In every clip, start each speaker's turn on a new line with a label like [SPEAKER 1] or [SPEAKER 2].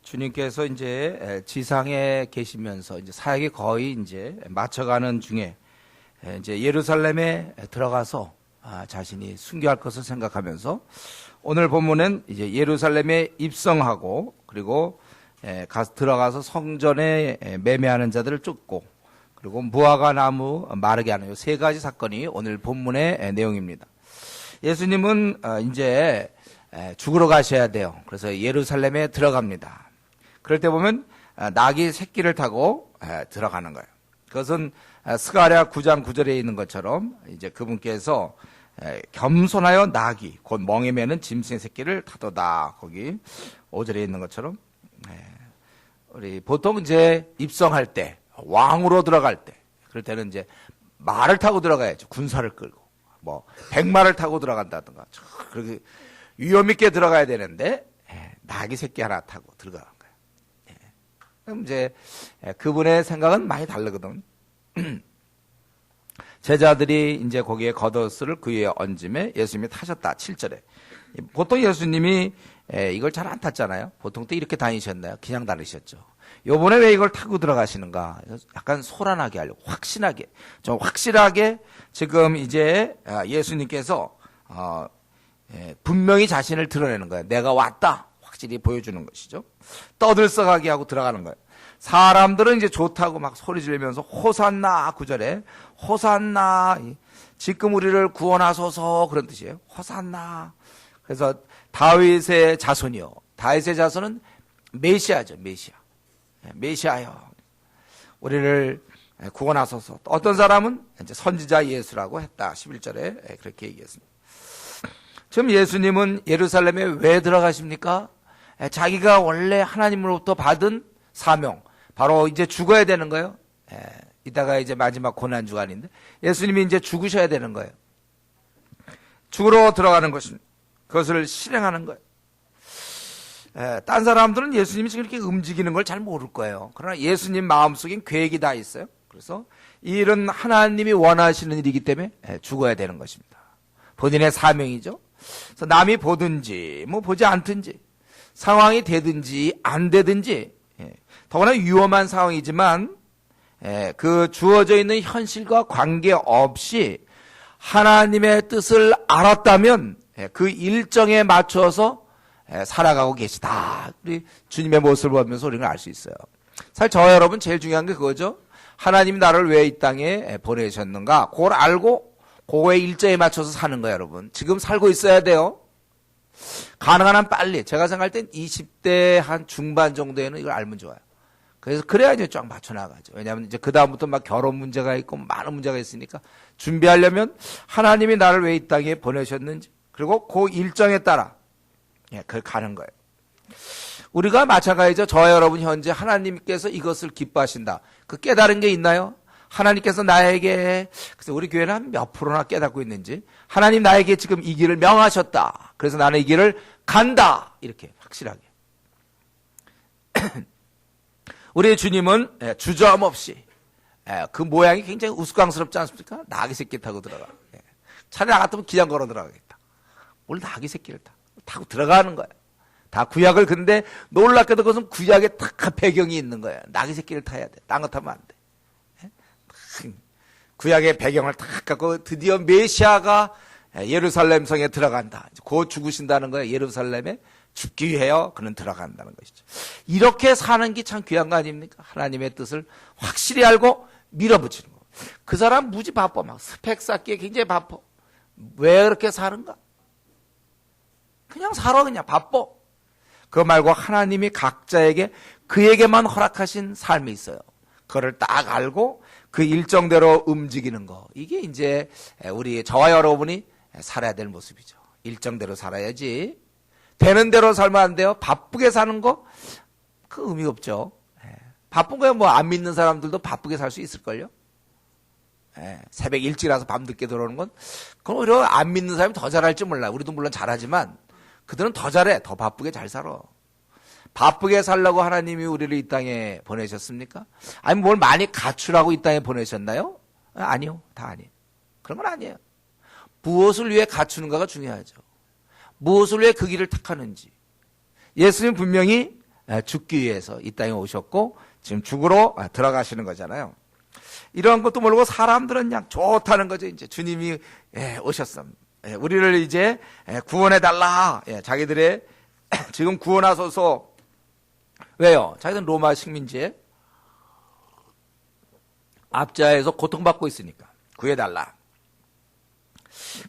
[SPEAKER 1] 주님께서 이제 지상에 계시면서 이제 사역이 거의 이제 맞춰가는 중에 이제 예루살렘에 들어가서 자신이 순교할 것을 생각하면서 오늘 본문은 이제 예루살렘에 입성하고 그리고 들어가서 성전에 매매하는 자들을 쫓고 그리고 무화과 나무 마르게 하는 이 세 가지 사건이 오늘 본문의 내용입니다. 예수님은 이제 죽으러 가셔야 돼요. 그래서 예루살렘에 들어갑니다. 그럴 때 보면 낙이 새끼를 타고 들어가는 거예요. 그것은 스가랴 9장 9절에 있는 것처럼 이제 그분께서 겸손하여 낙이 곧 멍에 매는 짐승의 새끼를 타도다. 거기 5절에 있는 것처럼 우리 보통 이제 입성할 때 왕으로 들어갈 때 그럴 때는 이제 말을 타고 들어가야죠. 군사를 끌고 뭐 백마를 타고 들어간다든가 그렇게 위험 있게 들어가야 되는데 낙이 새끼 하나 타고 들어가는 거예요. 그럼 이제 그분의 생각은 많이 다르거든. 제자들이 이제 거기에 겉옷을 그 위에 얹음에 예수님이 타셨다. 7절에. 보통 예수님이 이걸 잘 안 탔잖아요. 보통 때 이렇게 다니셨나요? 그냥 다니셨죠. 요번에 왜 이걸 타고 들어가시는가? 약간 소란하게 하려고, 확신하게, 좀 확실하게 지금 이제 예수님께서 분명히 자신을 드러내는 거예요. 내가 왔다. 확실히 보여주는 것이죠. 떠들썩하게 하고 들어가는 거예요. 사람들은 이제 좋다고 막 소리 지르면서 호산나 9절에 호산나 지금 우리를 구원하소서 그런 뜻이에요. 호산나. 그래서 다윗의 자손이요. 다윗의 자손은 메시아죠. 메시아요. 우리를 구원하소서. 어떤 사람은 이제 선지자 예수라고 했다. 11절에 그렇게 얘기했습니다. 지금 예수님은 예루살렘에 왜 들어가십니까? 자기가 원래 하나님으로부터 받은 사명, 바로 이제 죽어야 되는 거예요. 이따가 이제 마지막 고난 주간인데 예수님이 이제 죽으셔야 되는 거예요. 죽으러 들어가는 것입니다. 그것을 실행하는 거예요. 딴 사람들은 예수님이 지금 이렇게 움직이는 걸 잘 모를 거예요. 그러나 예수님 마음속엔 계획이 다 있어요. 그래서 이 일은 하나님이 원하시는 일이기 때문에 죽어야 되는 것입니다. 본인의 사명이죠. 그래서 남이 보든지 뭐 보지 않든지 상황이 되든지 안 되든지 더구나 위험한 상황이지만 그 주어져 있는 현실과 관계없이 하나님의 뜻을 알았다면 그 일정에 맞춰서 살아가고 계시다. 우리 주님의 모습을 보면서 우리는 알 수 있어요. 사실 저와 여러분 제일 중요한 게 그거죠. 하나님 나를 왜 이 땅에 보내셨는가 그걸 알고 그거의 일정에 맞춰서 사는 거예요. 여러분 지금 살고 있어야 돼요. 가능한 한 빨리. 제가 생각할 땐 20대 한 중반 정도에는 이걸 알면 좋아요. 그래서 그래야 이제 쫙 맞춰나가죠. 왜냐하면 이제 그다음부터 막 결혼 문제가 있고 많은 문제가 있으니까 준비하려면 하나님이 나를 왜 이 땅에 보내셨는지 그리고 그 일정에 따라 그걸 가는 거예요. 우리가 마찬가지죠. 저와 여러분 현재 하나님께서 이것을 기뻐하신다. 그 깨달은 게 있나요? 하나님께서 나에게, 그래서 우리 교회는 한 몇 프로나 깨닫고 있는지, 하나님 나에게 지금 이 길을 명하셨다. 그래서 나는 이 길을 간다. 이렇게 확실하게. 우리 주님은 주저함 없이, 그 모양이 굉장히 우스꽝스럽지 않습니까? 나귀 새끼 타고 들어가. 차라리 나 같으면 그냥 걸어 들어가겠다. 뭘 나귀 새끼를 타고 들어가는 거야. 다 구약을 근데 놀랍게도 그것은 구약에 딱 배경이 있는 거야. 나귀 새끼를 타야 돼. 딴 거 타면 안 돼. 구약의 배경을 딱 갖고 드디어 메시아가 예루살렘 성에 들어간다. 곧 죽으신다는 거예요. 예루살렘에 죽기 위해요. 그는 들어간다는 것이죠. 이렇게 사는 게 참 귀한 거 아닙니까? 하나님의 뜻을 확실히 알고 밀어붙이는 거. 그 사람 무지 바빠. 막 스펙 쌓기에 굉장히 바빠. 왜 그렇게 사는가? 그냥 살아. 그냥 바빠. 그거 말고 하나님이 각자에게 그에게만 허락하신 삶이 있어요. 그거를 딱 알고 그 일정대로 움직이는 거. 이게 이제 우리 저와 여러분이 살아야 될 모습이죠. 일정대로 살아야지. 되는 대로 살면 안 돼요. 바쁘게 사는 거, 그 의미 없죠. 바쁜 거야 뭐 안 믿는 사람들도 바쁘게 살 수 있을걸요. 새벽 일찍 일어나서 밤늦게 들어오는 건, 그건 오히려 안 믿는 사람이 더 잘할지 몰라. 우리도 물론 잘하지만 그들은 더 잘해. 더 바쁘게 잘 살아. 바쁘게 살라고 하나님이 우리를 이 땅에 보내셨습니까? 아니 뭘 많이 갖추라고 이 땅에 보내셨나요? 아니요. 다 아니에요. 그런 건 아니에요. 무엇을 위해 갖추는가가 중요하죠. 무엇을 위해 그 길을 택하는지. 예수님 분명히 죽기 위해서 이 땅에 오셨고 지금 죽으러 들어가시는 거잖아요. 이러한 것도 모르고 사람들은 그냥 좋다는 거죠. 이제 주님이 오셨습니다. 우리를 이제 구원해달라. 자기들의 지금 구원하소서. 왜요? 자기들은 로마 식민지에 압제하에서 고통받고 있으니까 구해달라.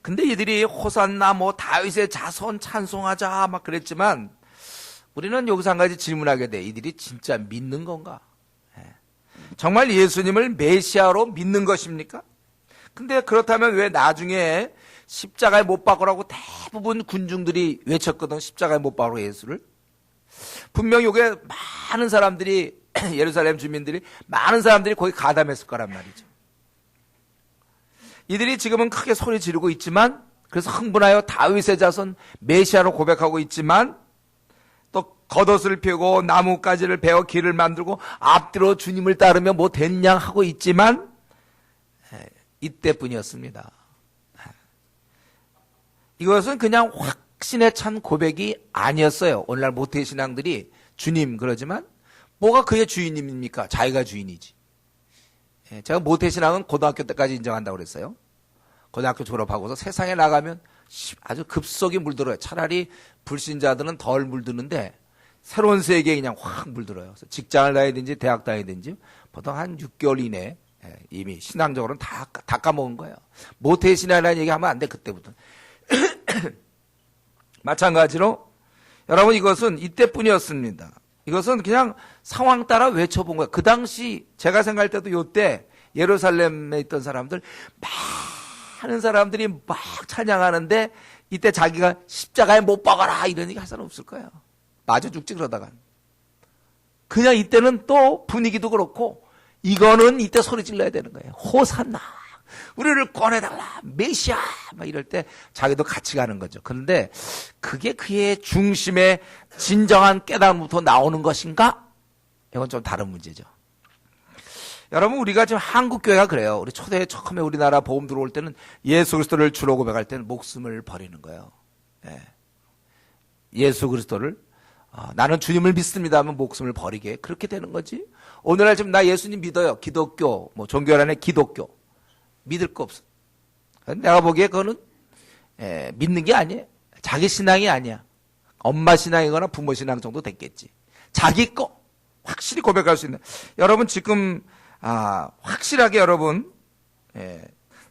[SPEAKER 1] 근데 이들이 호산나 뭐 다윗의 자손 찬송하자 막 그랬지만 우리는 여기서 한 가지 질문하게 돼. 이들이 진짜 믿는 건가? 정말 예수님을 메시아로 믿는 것입니까? 근데 그렇다면 왜 나중에 십자가에 못 박으라고 대부분 군중들이 외쳤거든. 십자가에 못 박으라고 예수를. 분명히 여기에 많은 사람들이 예루살렘 주민들이 많은 사람들이 거기 가담했을 거란 말이죠. 이들이 지금은 크게 소리 지르고 있지만 그래서 흥분하여 다윗의 자손 메시아로 고백하고 있지만 또 겉옷을 펴고 나뭇가지를 베어 길을 만들고 앞뒤로 주님을 따르며 뭐 됐냐 하고 있지만 이때뿐이었습니다. 이것은 그냥 확신에 찬 고백이 아니었어요. 오늘날 모태신앙들이 주님 그러지만 뭐가 그의 주인입니까? 자기가 주인이지. 제가 모태신앙은 고등학교 때까지 인정한다고 그랬어요. 고등학교 졸업하고서 세상에 나가면 아주 급속히 물들어요. 차라리 불신자들은 덜 물드는데 새로운 세계에 그냥 확 물들어요. 그래서 직장을 다니든지 대학 다니든지 보통 한 6개월 이내에 이미 신앙적으로는 다 까먹은 거예요. 모태신앙이라는 얘기하면 안 돼, 그때부터. 마찬가지로 여러분 이것은 이때뿐이었습니다. 이것은 그냥 상황 따라 외쳐본 거예요. 그 당시 제가 생각할 때도 요때 예루살렘에 있던 사람들 많은 사람들이 막 찬양하는데 이때 자기가 십자가에 못 박아라 이런 얘기 할 사람 없을 거예요. 맞아 죽지 그러다가. 그냥 이때는 또 분위기도 그렇고 이거는 이때 소리 질러야 되는 거예요. 호산나 우리를 꺼내달라 메시아 막 이럴 때 자기도 같이 가는 거죠. 그런데 그게 그의 중심의 진정한 깨달음부터 나오는 것인가? 이건 좀 다른 문제죠. 여러분 우리가 지금 한국교회가 그래요. 우리 초대 처음에 우리나라 복음 들어올 때는 예수 그리스도를 주로 고백할 때는 목숨을 버리는 거예요. 예수 그리스도를 나는 주님을 믿습니다 하면 목숨을 버리게 그렇게 되는 거지. 오늘날 지금 나 예수님 믿어요. 기독교 뭐 종교 안에 기독교 믿을 거 없어. 내가 보기에 그거는 믿는 게 아니에요. 자기 신앙이 아니야. 엄마 신앙이거나 부모 신앙 정도 됐겠지. 자기 거 확실히 고백할 수 있는. 여러분 지금 확실하게 여러분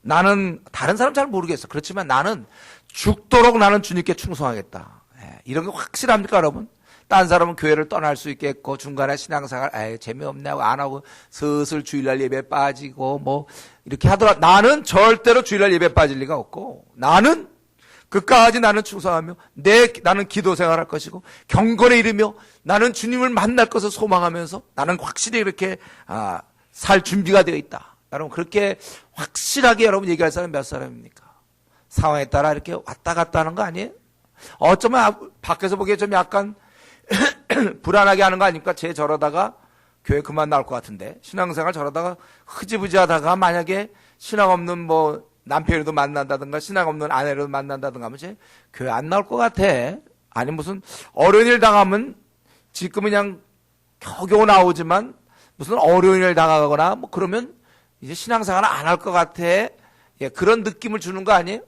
[SPEAKER 1] 나는 다른 사람 잘 모르겠어. 그렇지만 나는 죽도록 나는 주님께 충성하겠다. 이런 게 확실합니까 여러분? 딴 사람은 교회를 떠날 수 있겠고 중간에 신앙생활 재미없네 하고 안 하고 슬슬 주일날 예배 빠지고 뭐 이렇게 하더라. 나는 절대로 주일날 예배 빠질 리가 없고 나는 끝까지 나는 충성하며 나는 기도 생활할 것이고 경건에 이르며 나는 주님을 만날 것을 소망하면서 나는 확실히 이렇게 살 준비가 되어 있다. 여러분 그렇게 확실하게 여러분 얘기할 사람 몇 사람입니까? 상황에 따라 이렇게 왔다 갔다 하는 거 아니에요? 어쩌면 밖에서 보기에 좀 약간 불안하게 하는 거 아닙니까? 쟤 저러다가 교회 그만 나올 것 같은데 신앙생활 저러다가 흐지부지 하다가 만약에 신앙 없는 뭐 남편이라도 만난다든가 신앙 없는 아내라도 만난다든가 하면 쟤 교회 안 나올 것 같아. 아니 무슨 어려운 일 당하면 지금 그냥 겨우겨우 나오지만 무슨 어려운 일 당하거나 뭐 그러면 이제 신앙생활 안 할 것 같아. 그런 느낌을 주는 거 아니에요?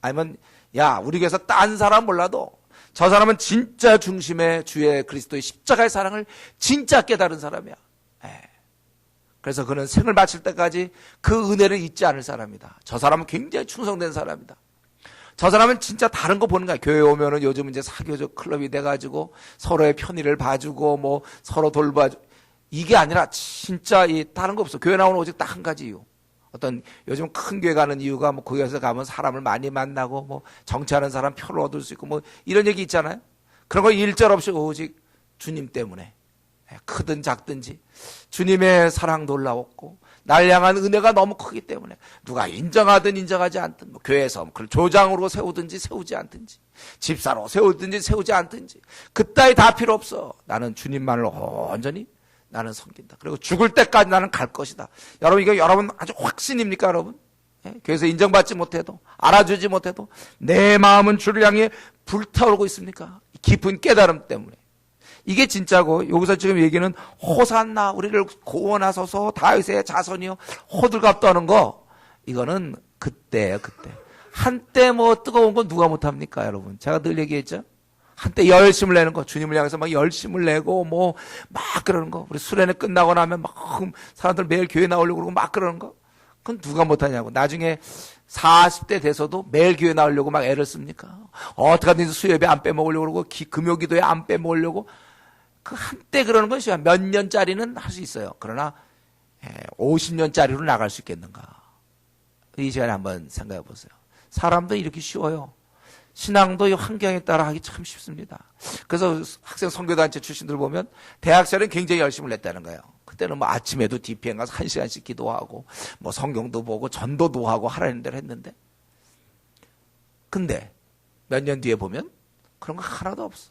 [SPEAKER 1] 아니면 야 우리 교회에서 딴 사람 몰라도 저 사람은 진짜 중심의 주의 그리스도의 십자가의 사랑을 진짜 깨달은 사람이야. 그래서 그는 생을 바칠 때까지 그 은혜를 잊지 않을 사람이다. 저 사람은 굉장히 충성된 사람이다. 저 사람은 진짜 다른 거 보는 거야. 교회 오면은 요즘 이제 사교적 클럽이 돼가지고 서로의 편의를 봐주고 뭐 서로 돌봐주고 이게 아니라 진짜 다른 거 없어. 교회 나오는 오직 딱 한 가지 이유. 어떤 요즘 큰 교회 가는 이유가 뭐 거기서 가면 사람을 많이 만나고 뭐 정치하는 사람 표를 얻을 수 있고 뭐 이런 얘기 있잖아요. 그런 거 일절 없이 오직 주님 때문에 크든 작든지 주님의 사랑 놀라웠고 날 향한 은혜가 너무 크기 때문에 누가 인정하든 인정하지 않든 뭐 교회에서 그걸 조장으로 세우든지 세우지 않든지 집사로 세우든지 세우지 않든지 그따위 다 필요 없어. 나는 주님만을 온전히 나는 섬긴다. 그리고 죽을 때까지 나는 갈 것이다. 여러분 이거 여러분 아주 확신입니까 여러분? 교회에서 인정받지 못해도 알아주지 못해도 내 마음은 주를 향해 불타오르고 있습니까? 깊은 깨달음 때문에 이게 진짜고, 여기서 지금 얘기는 호산나 우리를 구원하소서 다윗의 자손이요 호들갑 떠는 거, 이거는 그때예요. 그때 한때 뭐 뜨거운 건 누가 못합니까 여러분? 제가 늘 얘기했죠. 한때 열심을 내는 거, 주님을 향해서 막 열심을 내고 뭐 막 그러는 거, 우리 수련회 끝나고 나면 막 사람들 매일 교회 나오려고 그러고 막 그러는 거, 그건 누가 못하냐고. 나중에 40대 돼서도 매일 교회 나오려고 막 애를 씁니까? 어떡하든지 수요예배 안 빼먹으려고 그러고 금요기도에 안 빼먹으려고. 그 한때 그러는 건 몇 년짜리는 할 수 있어요. 그러나 50년짜리로 나갈 수 있겠는가? 이 시간에 한번 생각해 보세요. 사람도 이렇게 쉬워요. 신앙도 이 환경에 따라 하기 참 쉽습니다. 그래서 학생 선교단체 출신들 보면 대학 시절에 굉장히 열심을 냈다는 거예요. 그때는 뭐 아침에도 DPM 가서 1시간씩 기도하고 뭐 성경도 보고 전도도 하고 하라는 대로 했는데, 근데 몇 년 뒤에 보면 그런 거 하나도 없어.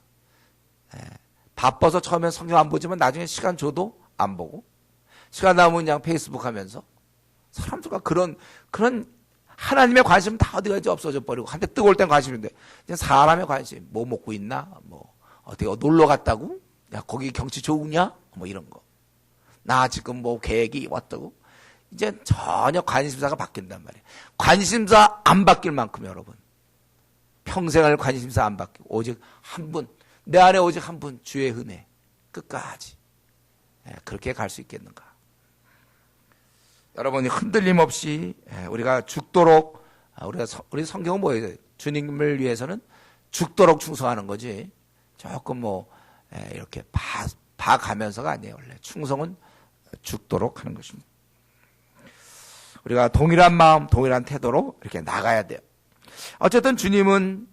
[SPEAKER 1] 바빠서 처음엔 성경 안 보지만 나중에 시간 줘도 안 보고, 시간 남으면 그냥 페이스북 하면서 사람들과 그런 하나님의 관심은 다 어디 가지 없어져 버리고, 한때 뜨거울 땐 관심인데 이제 사람의 관심, 뭐 먹고 있나, 뭐 어디 놀러 갔다고, 야 거기 경치 좋으냐, 뭐 이런 거, 나 지금 뭐 계획이 왔다고. 이제 전혀 관심사가 바뀐단 말이에요. 관심사 안 바뀔 만큼 여러분 평생을 관심사 안 바뀌고 오직 한 분, 내 안에 오직 한 분, 주의 은혜 끝까지, 그렇게 갈 수 있겠는가? 여러분이 흔들림 없이 우리가 죽도록, 우리 성경은 뭐예요? 주님을 위해서는 죽도록 충성하는 거지, 조금 뭐 이렇게 봐가면서가 아니에요. 원래 충성은 죽도록 하는 것입니다. 우리가 동일한 마음, 동일한 태도로 이렇게 나가야 돼요. 어쨌든 주님은,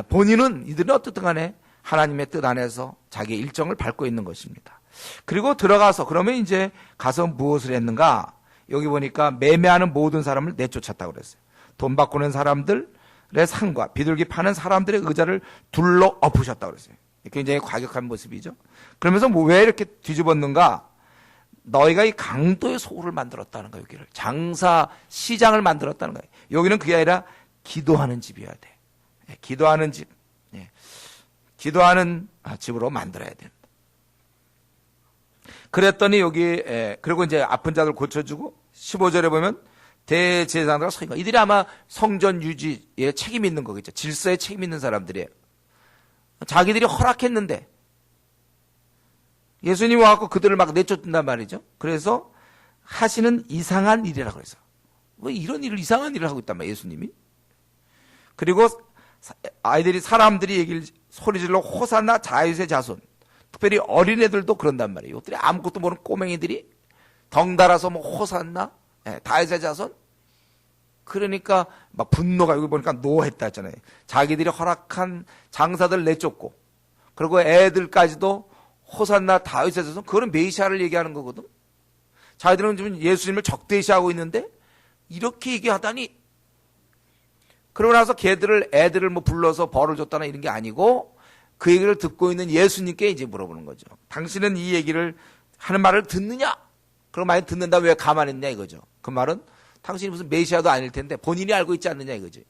[SPEAKER 1] 본인은 이들은 어떻든 간에 하나님의 뜻 안에서 자기의 일정을 밟고 있는 것입니다. 그리고 들어가서, 그러면 이제 가서 무엇을 했는가? 여기 보니까 매매하는 모든 사람을 내쫓았다고 그랬어요. 돈 바꾸는 사람들의 상과 비둘기 파는 사람들의 의자를 둘러 엎으셨다고 그랬어요. 굉장히 과격한 모습이죠. 그러면서 뭐 왜 이렇게 뒤집었는가? 너희가 이 강도의 소굴을 만들었다는 거예요. 여기를 장사 시장을 만들었다는 거예요. 여기는 그게 아니라 기도하는 집이어야 돼. 기도하는 집, 기도하는 집으로 만들어야 된다. 그랬더니 여기, 그리고 이제 아픈 자들 고쳐주고, 15절에 보면 대제사장들과 서기관, 이들이 아마 성전 유지에 책임 있는 거겠죠. 질서에 책임 있는 사람들이에요. 자기들이 허락했는데 예수님이 와서 그들을 막 내쫓는단 말이죠. 그래서 하시는 이상한 일이라고 그래서, 뭐 이런 일을, 이상한 일을 하고 있단 말이에요, 예수님이. 그리고 사람들이 얘기를 소리질러 호산나 다윗의 자손, 특별히 어린애들도 그런단 말이에요. 이것들이 아무것도 모르는 꼬맹이들이 덩달아서 뭐 호산나, 다윗의 자손. 그러니까 막 분노가, 여기 보니까 노했다 했잖아요. 자기들이 허락한 장사들 내쫓고, 그리고 애들까지도 호산나 다윗의 자손, 그거는 메시아를 얘기하는 거거든. 자기들은 지금 예수님을 적대시하고 있는데 이렇게 얘기하다니. 그러고 나서 애들을 뭐 불러서 벌을 줬다나 이런 게 아니고, 그 얘기를 듣고 있는 예수님께 이제 물어보는 거죠. 당신은 이 얘기를 하는 말을 듣느냐? 그럼 만약 듣는다 왜 가만히 있냐 이거죠. 그 말은 당신이 무슨 메시아도 아닐 텐데 본인이 알고 있지 않느냐 이거지.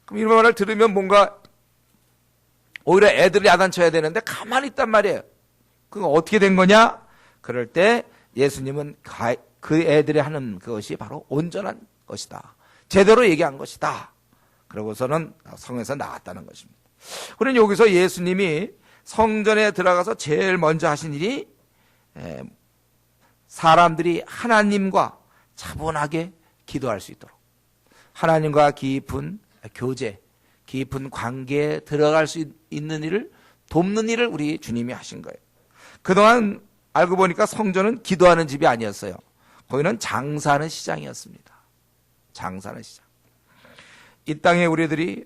[SPEAKER 1] 그럼 이런 말을 들으면 뭔가 오히려 애들을 야단쳐야 되는데 가만히 있단 말이에요. 그럼 어떻게 된 거냐? 그럴 때 예수님은 그 애들이 하는 그것이 바로 온전한 것이다, 제대로 얘기한 것이다. 그러고서는 성에서 나왔다는 것입니다. 그러니 여기서 예수님이 성전에 들어가서 제일 먼저 하신 일이 사람들이 하나님과 차분하게 기도할 수 있도록, 하나님과 깊은 교제, 깊은 관계에 들어갈 수 있는 일을 돕는 일을 우리 주님이 하신 거예요. 그동안 알고 보니까 성전은 기도하는 집이 아니었어요. 거기는 장사하는 시장이었습니다. 장사하는 시장. 이 땅에 우리들이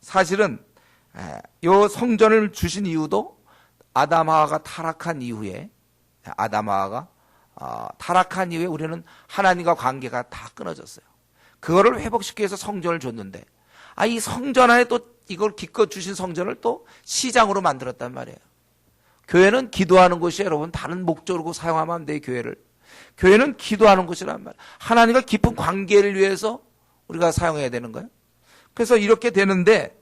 [SPEAKER 1] 사실은 요 성전을 주신 이유도 아담 하와가 타락한 이후에, 타락한 이후에 우리는 하나님과 관계가 다 끊어졌어요. 그거를 회복시키기 위해서 성전을 줬는데, 이 성전 안에 또 이걸 기껏 주신 성전을 또 시장으로 만들었단 말이에요. 교회는 기도하는 곳이, 여러분, 다른 목적으로 사용하면 안 돼요. 교회는 기도하는 곳이란 말이에요. 하나님과 깊은 관계를 위해서 우리가 사용해야 되는 거예요. 그래서 이렇게 되는데,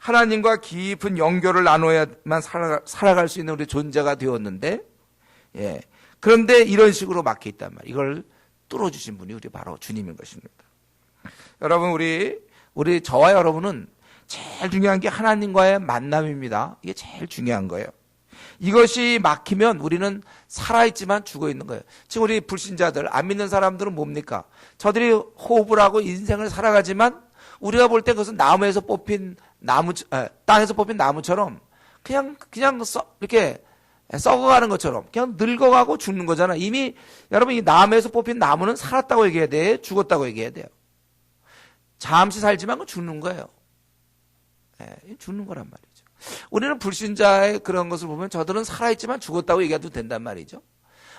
[SPEAKER 1] 하나님과 깊은 연결을 나눠야만 살아갈 수 있는 우리 존재가 되었는데, 예. 그런데 이런 식으로 막혀 있단 말이에요. 이걸 뚫어주신 분이 우리 바로 주님인 것입니다. 여러분, 우리 저와 여러분은 제일 중요한 게 하나님과의 만남입니다. 이게 제일 중요한 거예요. 이것이 막히면 우리는 살아있지만 죽어 있는 거예요. 지금 우리 불신자들, 안 믿는 사람들은 뭡니까? 저들이 호흡을 하고 인생을 살아가지만 우리가 볼 때 그것은 땅에서 뽑힌 나무처럼 그냥 이렇게 썩어가는 것처럼 그냥 늙어가고 죽는 거잖아. 이미 여러분 이 나무에서 뽑힌 나무는 살았다고 얘기해야 돼? 죽었다고 얘기해야 돼요? 잠시 살지만 그건 죽는 거예요. 죽는 거란 말이죠. 우리는 불신자의 그런 것을 보면 저들은 살아있지만 죽었다고 얘기해도 된단 말이죠.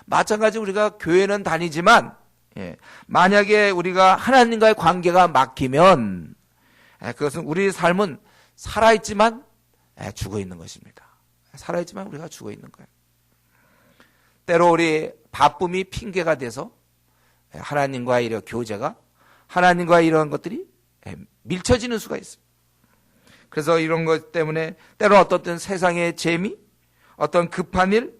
[SPEAKER 1] 마찬가지 우리가 교회는 다니지만 만약에 우리가 하나님과의 관계가 막히면 그것은 우리 삶은 살아있지만 죽어 있는 것입니다. 살아있지만 우리가 죽어 있는 거예요. 때로 우리 바쁨이 핑계가 돼서 하나님과의 이런 교제가 하나님과의 이런 것들이 밀쳐지는 수가 있습니다. 그래서 이런 것 때문에 때로 어떤 세상의 재미, 어떤 급한 일,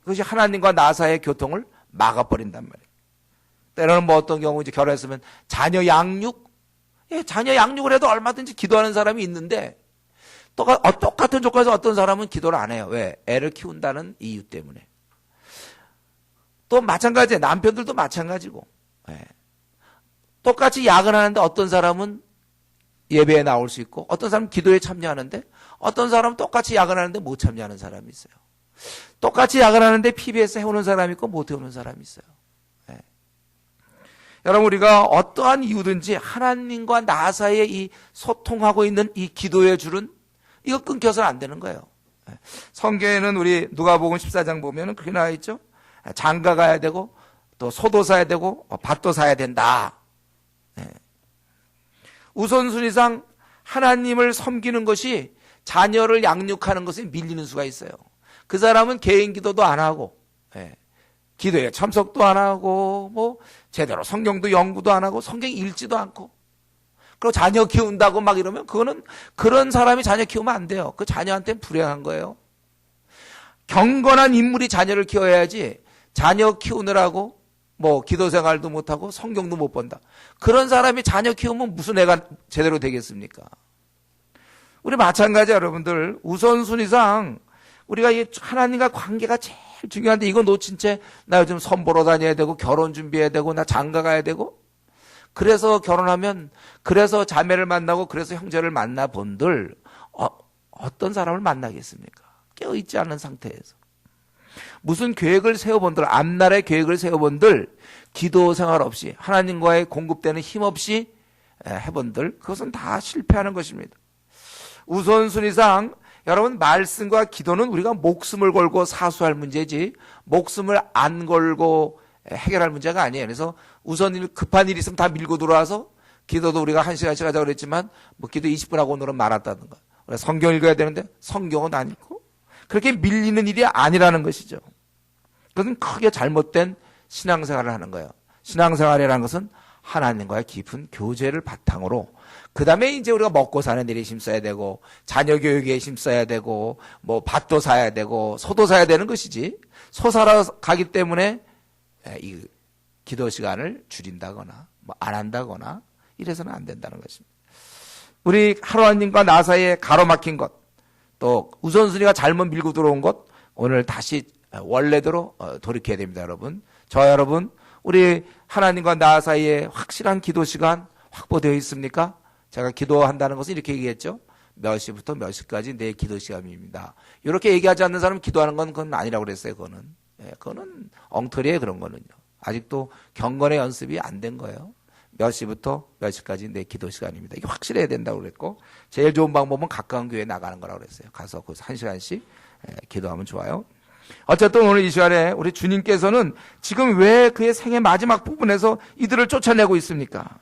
[SPEAKER 1] 그것이 하나님과 나 사이의 교통을 막아버린단 말이에요. 때로는 뭐 어떤 경우 이제 결혼했으면 자녀 양육, 자녀 양육을 해도 얼마든지 기도하는 사람이 있는데 똑같은 조건에서 어떤 사람은 기도를 안 해요. 왜? 애를 키운다는 이유 때문에. 또 마찬가지예요. 남편들도 마찬가지고. 똑같이 야근하는데 어떤 사람은 예배에 나올 수 있고 어떤 사람은 기도에 참여하는데 어떤 사람은 똑같이 야근하는데 못 참여하는 사람이 있어요. 똑같이 야근하는데 PBS 해오는 사람이 있고 못 해오는 사람이 있어요. 여러분 우리가 어떠한 이유든지 하나님과 나 사이에 이 소통하고 있는 이 기도의 줄은 이거 끊겨서는 안 되는 거예요. 성경에는 우리 누가복음 14장 보면은 그렇게 나와 있죠. 장가 가야 되고 또 소도 사야 되고 밭도 사야 된다. 우선순위상 하나님을 섬기는 것이 자녀를 양육하는 것에 밀리는 수가 있어요. 그 사람은 개인 기도도 안 하고 기도에 참석도 안 하고 뭐 제대로 성경도 연구도 안 하고 성경 읽지도 않고 그리고 자녀 키운다고 막 이러면 그거는 그런 사람이 자녀 키우면 안 돼요. 그 자녀한테는 불행한 거예요. 경건한 인물이 자녀를 키워야지 자녀 키우느라고 뭐 기도 생활도 못하고 성경도 못 본다. 그런 사람이 자녀 키우면 무슨 애가 제대로 되겠습니까? 우리 마찬가지 여러분들 우선순위상 우리가 이 하나님과 관계가 제일 중요한데 이거 놓친 채 나 요즘 선 보러 다녀야 되고 결혼 준비해야 되고 나 장가 가야 되고 그래서 결혼하면 그래서 자매를 만나고 그래서 형제를 만나 본들 어떤 사람을 만나겠습니까? 깨어있지 않은 상태에서 무슨 계획을 세워본들 앞날의 계획을 세워본들 기도 생활 없이 하나님과의 공급되는 힘 없이 해본들 그것은 다 실패하는 것입니다. 우선순위상 여러분 말씀과 기도는 우리가 목숨을 걸고 사수할 문제지 목숨을 안 걸고 해결할 문제가 아니에요. 그래서 우선 급한 일이 있으면 다 밀고 들어와서 기도도 우리가 1시간씩 하자고 그랬지만 뭐 기도 20분 하고 오늘은 말았다든가 성경 읽어야 되는데 성경은 안 읽고 그렇게 밀리는 일이 아니라는 것이죠. 그것은 크게 잘못된 신앙생활을 하는 거예요. 신앙생활이라는 것은 하나님과의 깊은 교제를 바탕으로 그 다음에 이제 우리가 먹고 사는 일에 힘써야 되고 자녀 교육에 힘써야 되고 뭐 밭도 사야 되고 소도 사야 되는 것이지 소 사러 가기 때문에 이 기도 시간을 줄인다거나 뭐 안 한다거나 이래서는 안 된다는 것입니다. 우리 하루아님과 나 사이에 가로막힌 것 또 우선순위가 잘못 밀고 들어온 것 오늘 다시 원래대로 돌이켜야 됩니다. 여러분 여러분 우리 하나님과 나 사이에 확실한 기도 시간 확보되어 있습니까? 제가 기도한다는 것은 이렇게 얘기했죠. 몇 시부터 몇 시까지 내 기도 시간입니다. 이렇게 얘기하지 않는 사람은 기도하는 건 그건 아니라고 그랬어요. 그거는 엉터리에 그런 거는요. 아직도 경건의 연습이 안 된 거예요. 몇 시부터 몇 시까지 내 기도 시간입니다. 이게 확실해야 된다고 그랬고 제일 좋은 방법은 가까운 교회에 나가는 거라고 그랬어요. 가서 거기서 1시간씩 기도하면 좋아요. 어쨌든 오늘 이 시간에 우리 주님께서는 지금 왜 그의 생애 마지막 부분에서 이들을 쫓아내고 있습니까?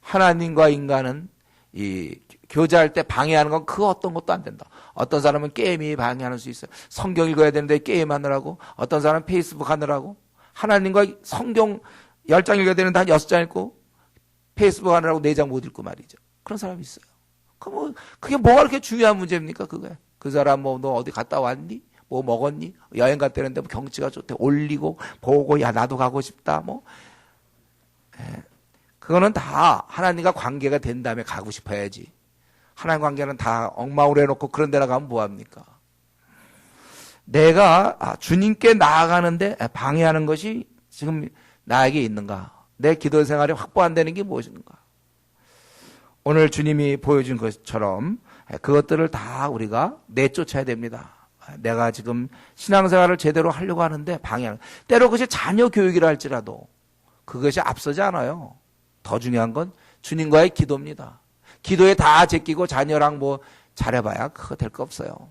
[SPEAKER 1] 하나님과 인간은 이 교제할 때 방해하는 건 그 어떤 것도 안 된다. 어떤 사람은 게임이 방해할 수 있어요. 성경 읽어야 되는데 게임하느라고 어떤 사람은 페이스북 하느라고 하나님과 성경 10장 읽어야 되는데 한 6장 읽고 페이스북 하느라고 4장 못 읽고 말이죠. 그런 사람이 있어요. 그게 뭐가 그렇게 중요한 문제입니까, 그게? 그 사람 너 어디 갔다 왔니? 뭐 먹었니? 여행 갔다는데 경치가 좋대. 올리고, 보고, 야, 나도 가고 싶다. 그거는 다 하나님과 관계가 된 다음에 가고 싶어야지. 하나님 관계는 다 엉망으로 해놓고 그런 데나 가면 뭐합니까? 내가 주님께 나아가는데 방해하는 것이 지금 나에게 있는가? 내 기도 생활이 확보 안 되는 게 무엇인가? 오늘 주님이 보여준 것처럼 그것들을 다 우리가 내쫓아야 됩니다. 내가 지금 신앙생활을 제대로 하려고 하는데 방해하는, 때로 그것이 자녀 교육이라 할지라도 그것이 앞서지 않아요. 더 중요한 건 주님과의 기도입니다. 기도에 다 제끼고 자녀랑 잘해봐야 그거 될 거 없어요.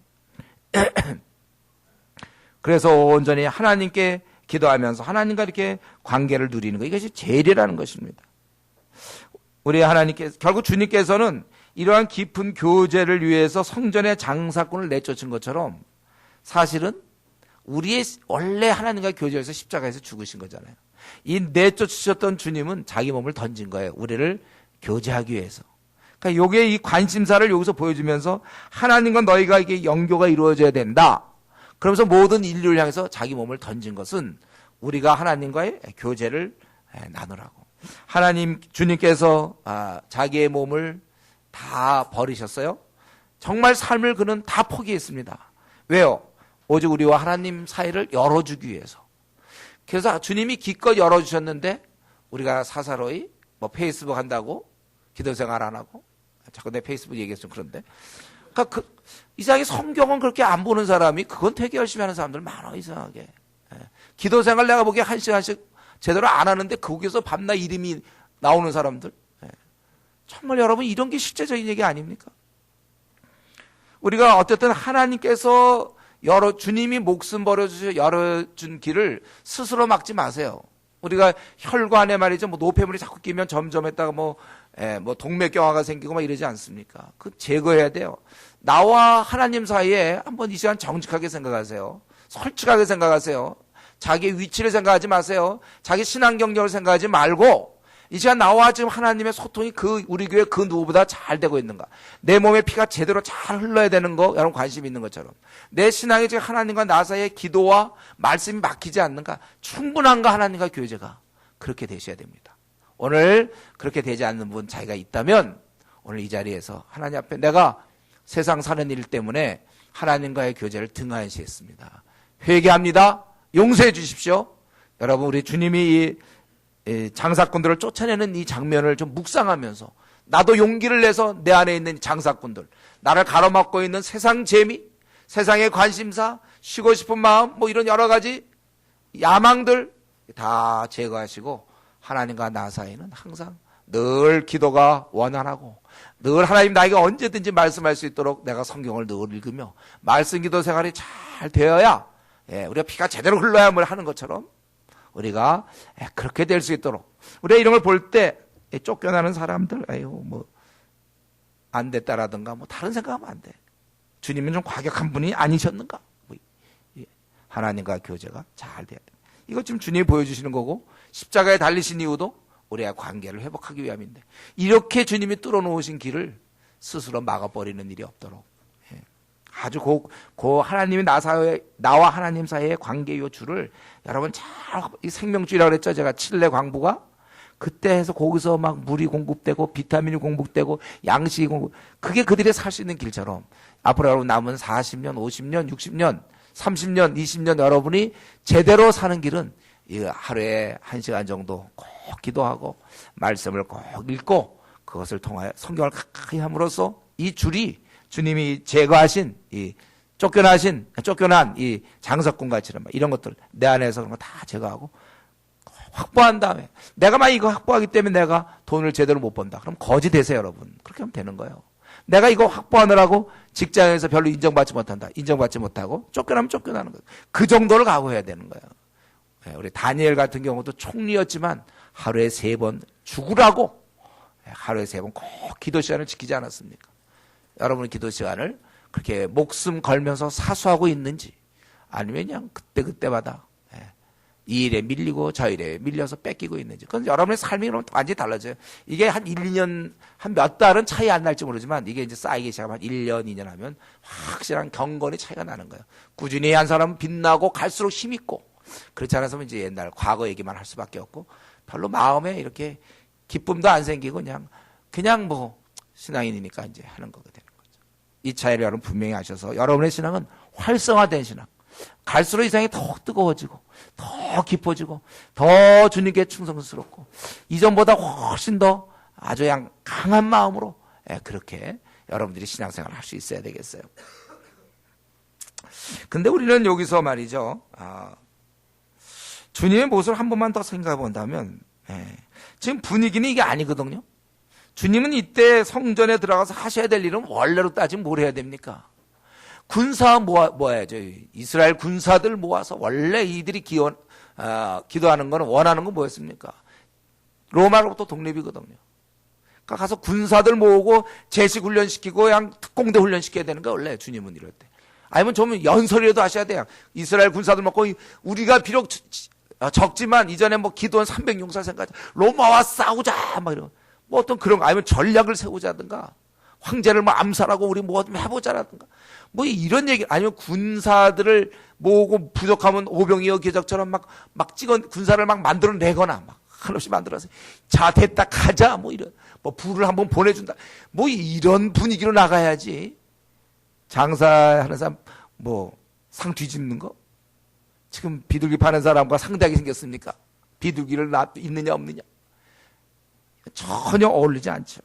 [SPEAKER 1] 그래서 온전히 하나님께 기도하면서 하나님과 이렇게 관계를 누리는 거, 이것이 제일이라는 것입니다. 우리 하나님께서, 결국 주님께서는 이러한 깊은 교제를 위해서 성전의 장사꾼을 내쫓은 것처럼 사실은 우리의 원래 하나님과 교제에서 십자가에서 죽으신 거잖아요. 이 내쫓으셨던 주님은 자기 몸을 던진 거예요. 우리를 교제하기 위해서. 그러니까 요게 이 관심사를 여기서 보여주면서 하나님과 너희가 이게 영교가 이루어져야 된다. 그러면서 모든 인류를 향해서 자기 몸을 던진 것은 우리가 하나님과의 교제를 나누라고. 하나님, 주님께서 자기의 몸을 다 버리셨어요. 정말 삶을 그는 다 포기했습니다. 왜요? 오직 우리와 하나님 사이를 열어주기 위해서. 그래서 주님이 기껏 열어주셨는데 우리가 사사로이 페이스북 한다고 기도 생활 안 하고, 자꾸 내 페이스북 얘기해서 좀 그런데, 그러니까 이상하게 성경은 그렇게 안 보는 사람이 그건 되게 열심히 하는 사람들 많아, 이상하게. 기도 생활 내가 보기에 1시간씩 제대로 안 하는데 거기서 밤낮 이름이 나오는 사람들. 정말 여러분, 이런 게 실제적인 얘기 아닙니까? 우리가 어쨌든 하나님께서 주님이 목숨 버려주셔 열어준 길을 스스로 막지 마세요. 우리가 혈관에 말이죠, 노폐물이 자꾸 끼면 점점 했다가 동맥경화가 생기고 이러지 않습니까? 그 제거해야 돼요. 나와 하나님 사이에 한번 이 시간 정직하게 생각하세요. 솔직하게 생각하세요. 자기 위치를 생각하지 마세요. 자기 신앙 경력을 생각하지 말고, 이 시간 나와 지금 하나님의 소통이 우리 교회 그 누구보다 잘 되고 있는가? 내 몸의 피가 제대로 잘 흘러야 되는 거, 여러분 관심 있는 것처럼. 내 신앙이 지금 하나님과 나 사이에 기도와 말씀이 막히지 않는가? 충분한가? 하나님과 교제가. 그렇게 되셔야 됩니다. 오늘 그렇게 되지 않는 분 자기가 있다면, 오늘 이 자리에서 하나님 앞에 내가 세상 사는 일 때문에 하나님과의 교제를 등한시했습니다. 회개합니다. 용서해 주십시오. 여러분, 우리 주님이 이 장사꾼들을 쫓아내는 이 장면을 좀 묵상하면서, 나도 용기를 내서 내 안에 있는 장사꾼들, 나를 가로막고 있는 세상 재미, 세상의 관심사, 쉬고 싶은 마음, 이런 여러 가지 야망들 다 제거하시고 하나님과 나 사이는 항상 늘 기도가 원활하고, 늘 하나님 나에게 언제든지 말씀할 수 있도록 내가 성경을 늘 읽으며 말씀 기도 생활이 잘 되어야, 우리가 피가 제대로 흘러야 하는 것처럼 우리가 그렇게 될 수 있도록, 우리가 이런 걸 볼 때 쫓겨나는 사람들, 안 됐다라든가 다른 생각하면 안 돼. 주님은 좀 과격한 분이 아니셨는가? 하나님과 교제가 잘 돼야 돼. 이거 지금 주님이 보여주시는 거고, 십자가에 달리신 이유도 우리의 관계를 회복하기 위함인데, 이렇게 주님이 뚫어놓으신 길을 스스로 막아버리는 일이 없도록, 아주 하나님이 나와 하나님 사이의 관계의 줄을 여러분 잘, 생명줄이라고 그랬죠? 제가 칠레 광부가 그때 해서 거기서 물이 공급되고 비타민이 공급되고 양식이 그게 그들이 살 수 있는 길처럼 앞으로 여러분 남은 40년, 50년, 60년, 30년, 20년 여러분이 제대로 사는 길은 하루에 1시간 정도 꼭 기도하고 말씀을 꼭 읽고 그것을 통하여 성경을 가까이 함으로써 이 줄이 주님이 제거하신 쫓겨난 이 장사꾼 같이는 이런 것들 내 안에서 그런 거 다 제거하고 확보한 다음에, 내가 이거 확보하기 때문에 내가 돈을 제대로 못 번다. 그럼 거지 되세요, 여러분. 그렇게 하면 되는 거예요. 내가 이거 확보하느라고 직장에서 별로 인정받지 못한다. 인정받지 못하고 쫓겨나면 쫓겨나는 거예요. 그 정도를 각오해야 되는 거예요. 우리 다니엘 같은 경우도 총리였지만 하루에 3번 죽으라고 하루에 3번 꼭 기도 시간을 지키지 않았습니까? 여러분의 기도 시간을 그렇게 목숨 걸면서 사수하고 있는지, 아니면 그냥 그때그때마다 이 일에 밀리고 저 일에 밀려서 뺏기고 있는지. 그건 여러분의 삶이 그럼 완전히 달라져요. 이게 한 1, 2년, 한 몇 달은 차이 안 날지 모르지만 이게 이제 쌓이기 시작하면 1년, 2년 하면 확실한 경건의 차이가 나는 거예요. 꾸준히 한 사람은 빛나고 갈수록 힘있고, 그렇지 않아서는 이제 옛날 과거 얘기만 할 수밖에 없고 별로 마음에 이렇게 기쁨도 안 생기고 그냥 뭐 신앙인이니까 이제 하는 거가 되는 거죠. 이 차이를 여러분 분명히 아셔서 여러분의 신앙은 활성화된 신앙, 갈수록 이 세상이 더 뜨거워지고 더 깊어지고 더 주님께 충성스럽고 이전보다 훨씬 더 아주 강한 마음으로 그렇게 여러분들이 신앙생활을 할 수 있어야 되겠어요. 근데 우리는 여기서 말이죠, 주님의 모습을 한 번만 더 생각해 본다면 지금 분위기는 이게 아니거든요. 주님은 이때 성전에 들어가서 하셔야 될 일은 원래로 따지면 뭘 해야 됩니까? 군사 모아야죠. 이스라엘 군사들 모아서 원래 이들이 기도하는 거는, 원하는 건 뭐였습니까? 로마로부터 독립이거든요. 그러니까 가서 군사들 모으고 제식 훈련시키고 그냥 특공대 훈련시켜야 되는 거야, 원래 주님은 이럴 때. 아니면 좀 연설이라도 하셔야 돼요. 이스라엘 군사들 먹고 우리가 비록 적지만 이전에 뭐 기도원 300용사 생각하자. 로마와 싸우자 막 이런. 뭐 어떤 그런 거, 아니면 전략을 세우자든가, 황제를 뭐 암살하고 우리 뭐 좀 해보자라든가, 뭐 이런 얘기, 아니면 군사들을 모으고 부족하면 오병이어 기적처럼 막 찍어 군사를 막 만들어내거나 막 한없이 만들어서 자 됐다 가자 뭐 이런, 뭐 부를 한번 보내준다 뭐 이런 분위기로 나가야지. 장사하는 사람 뭐 상 뒤집는 거, 지금 비둘기 파는 사람과 상대하게 생겼습니까? 비둘기를 있느냐 없느냐 전혀 어울리지 않죠.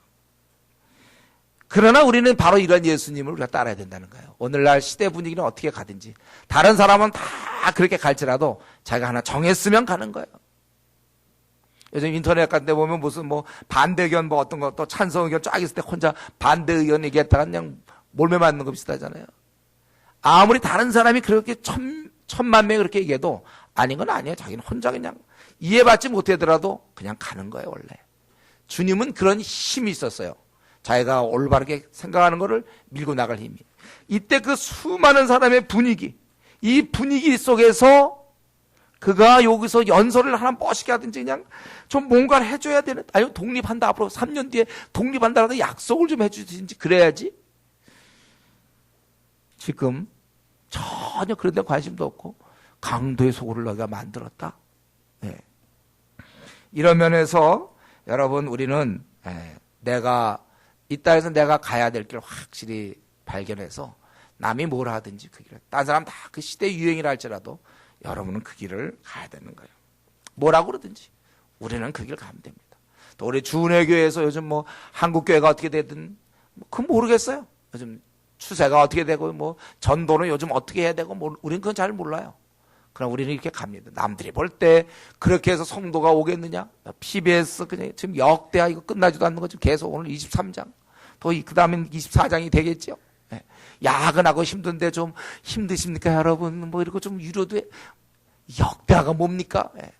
[SPEAKER 1] 그러나 우리는 바로 이런 예수님을 우리가 따라야 된다는 거예요. 오늘날 시대 분위기는 어떻게 가든지 다른 사람은 다 그렇게 갈지라도 자기가 하나 정했으면 가는 거예요. 요즘 인터넷 같은 데 보면 무슨 뭐 반대 의견 뭐 어떤 거 또 찬성 의견 쫙 있을 때 혼자 반대 의견 얘기했다가 그냥 몰매 맞는 거 비슷하잖아요. 아무리 다른 사람이 그렇게 천만 명이 그렇게 얘기해도 아닌 건 아니에요. 자기는 혼자 그냥 이해받지 못하더라도 그냥 가는 거예요, 원래. 주님은 그런 힘이 있었어요. 자기가 올바르게 생각하는 것을 밀고 나갈 힘이. 이때 그 수많은 사람의 분위기, 이 분위기 속에서 그가 여기서 연설을 하나 멋있게 하든지 그냥 좀 뭔가를 해줘야 되는, 아니면 독립한다, 앞으로 3년 뒤에 독립한다라도 약속을 좀 해주든지 그래야지. 지금 전혀 그런 데 관심도 없고 강도의 소굴을 너희가 만들었다. 네. 이런 면에서 여러분 우리는 이 땅에서 내가 가야 될 길 확실히 발견해서 남이 뭘 하든지 그 길을, 딴 사람 다 그 시대 유행이라 할지라도 여러분은 그 길을 가야 되는 거예요. 뭐라고 그러든지 우리는 그 길 가면 됩니다. 또 우리 주은혜교회에서 요즘 뭐 한국교회가 어떻게 되든 그건 모르겠어요. 요즘 추세가 어떻게 되고 뭐 전도는 요즘 어떻게 해야 되고 뭐 우리는 그건 잘 몰라요. 그럼 우리는 이렇게 갑니다. 남들이 볼 때 그렇게 해서 성도가 오겠느냐? PBS 그냥 지금 역대하 이거 끝나지도 않는 거 지금 계속 오늘 23장. 또 그 다음엔 24장이 되겠죠? 네. 야근하고 힘든데 좀 힘드십니까, 여러분? 뭐 이러고 좀 유료도 해. 역대하가 뭡니까? 네.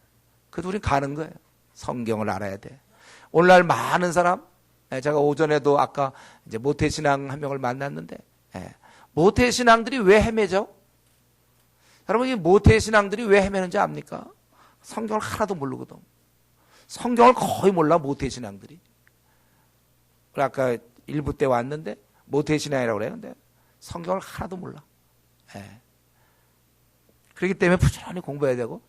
[SPEAKER 1] 그래도 우린 가는 거예요. 성경을 알아야 돼. 오늘날 많은 사람, 제가 오전에도 아까 이제 모태신앙 한 명을 만났는데, 모태신앙들이 왜 헤매죠? 여러분, 이 모태신앙들이 왜 헤매는지 압니까? 성경을 하나도 모르거든. 성경을 거의 몰라, 모태신앙들이. 아까 일부 때 왔는데, 모태신앙이라고 그래요. 근데 성경을 하나도 몰라. 그렇기 때문에 부지런히 공부해야 되고,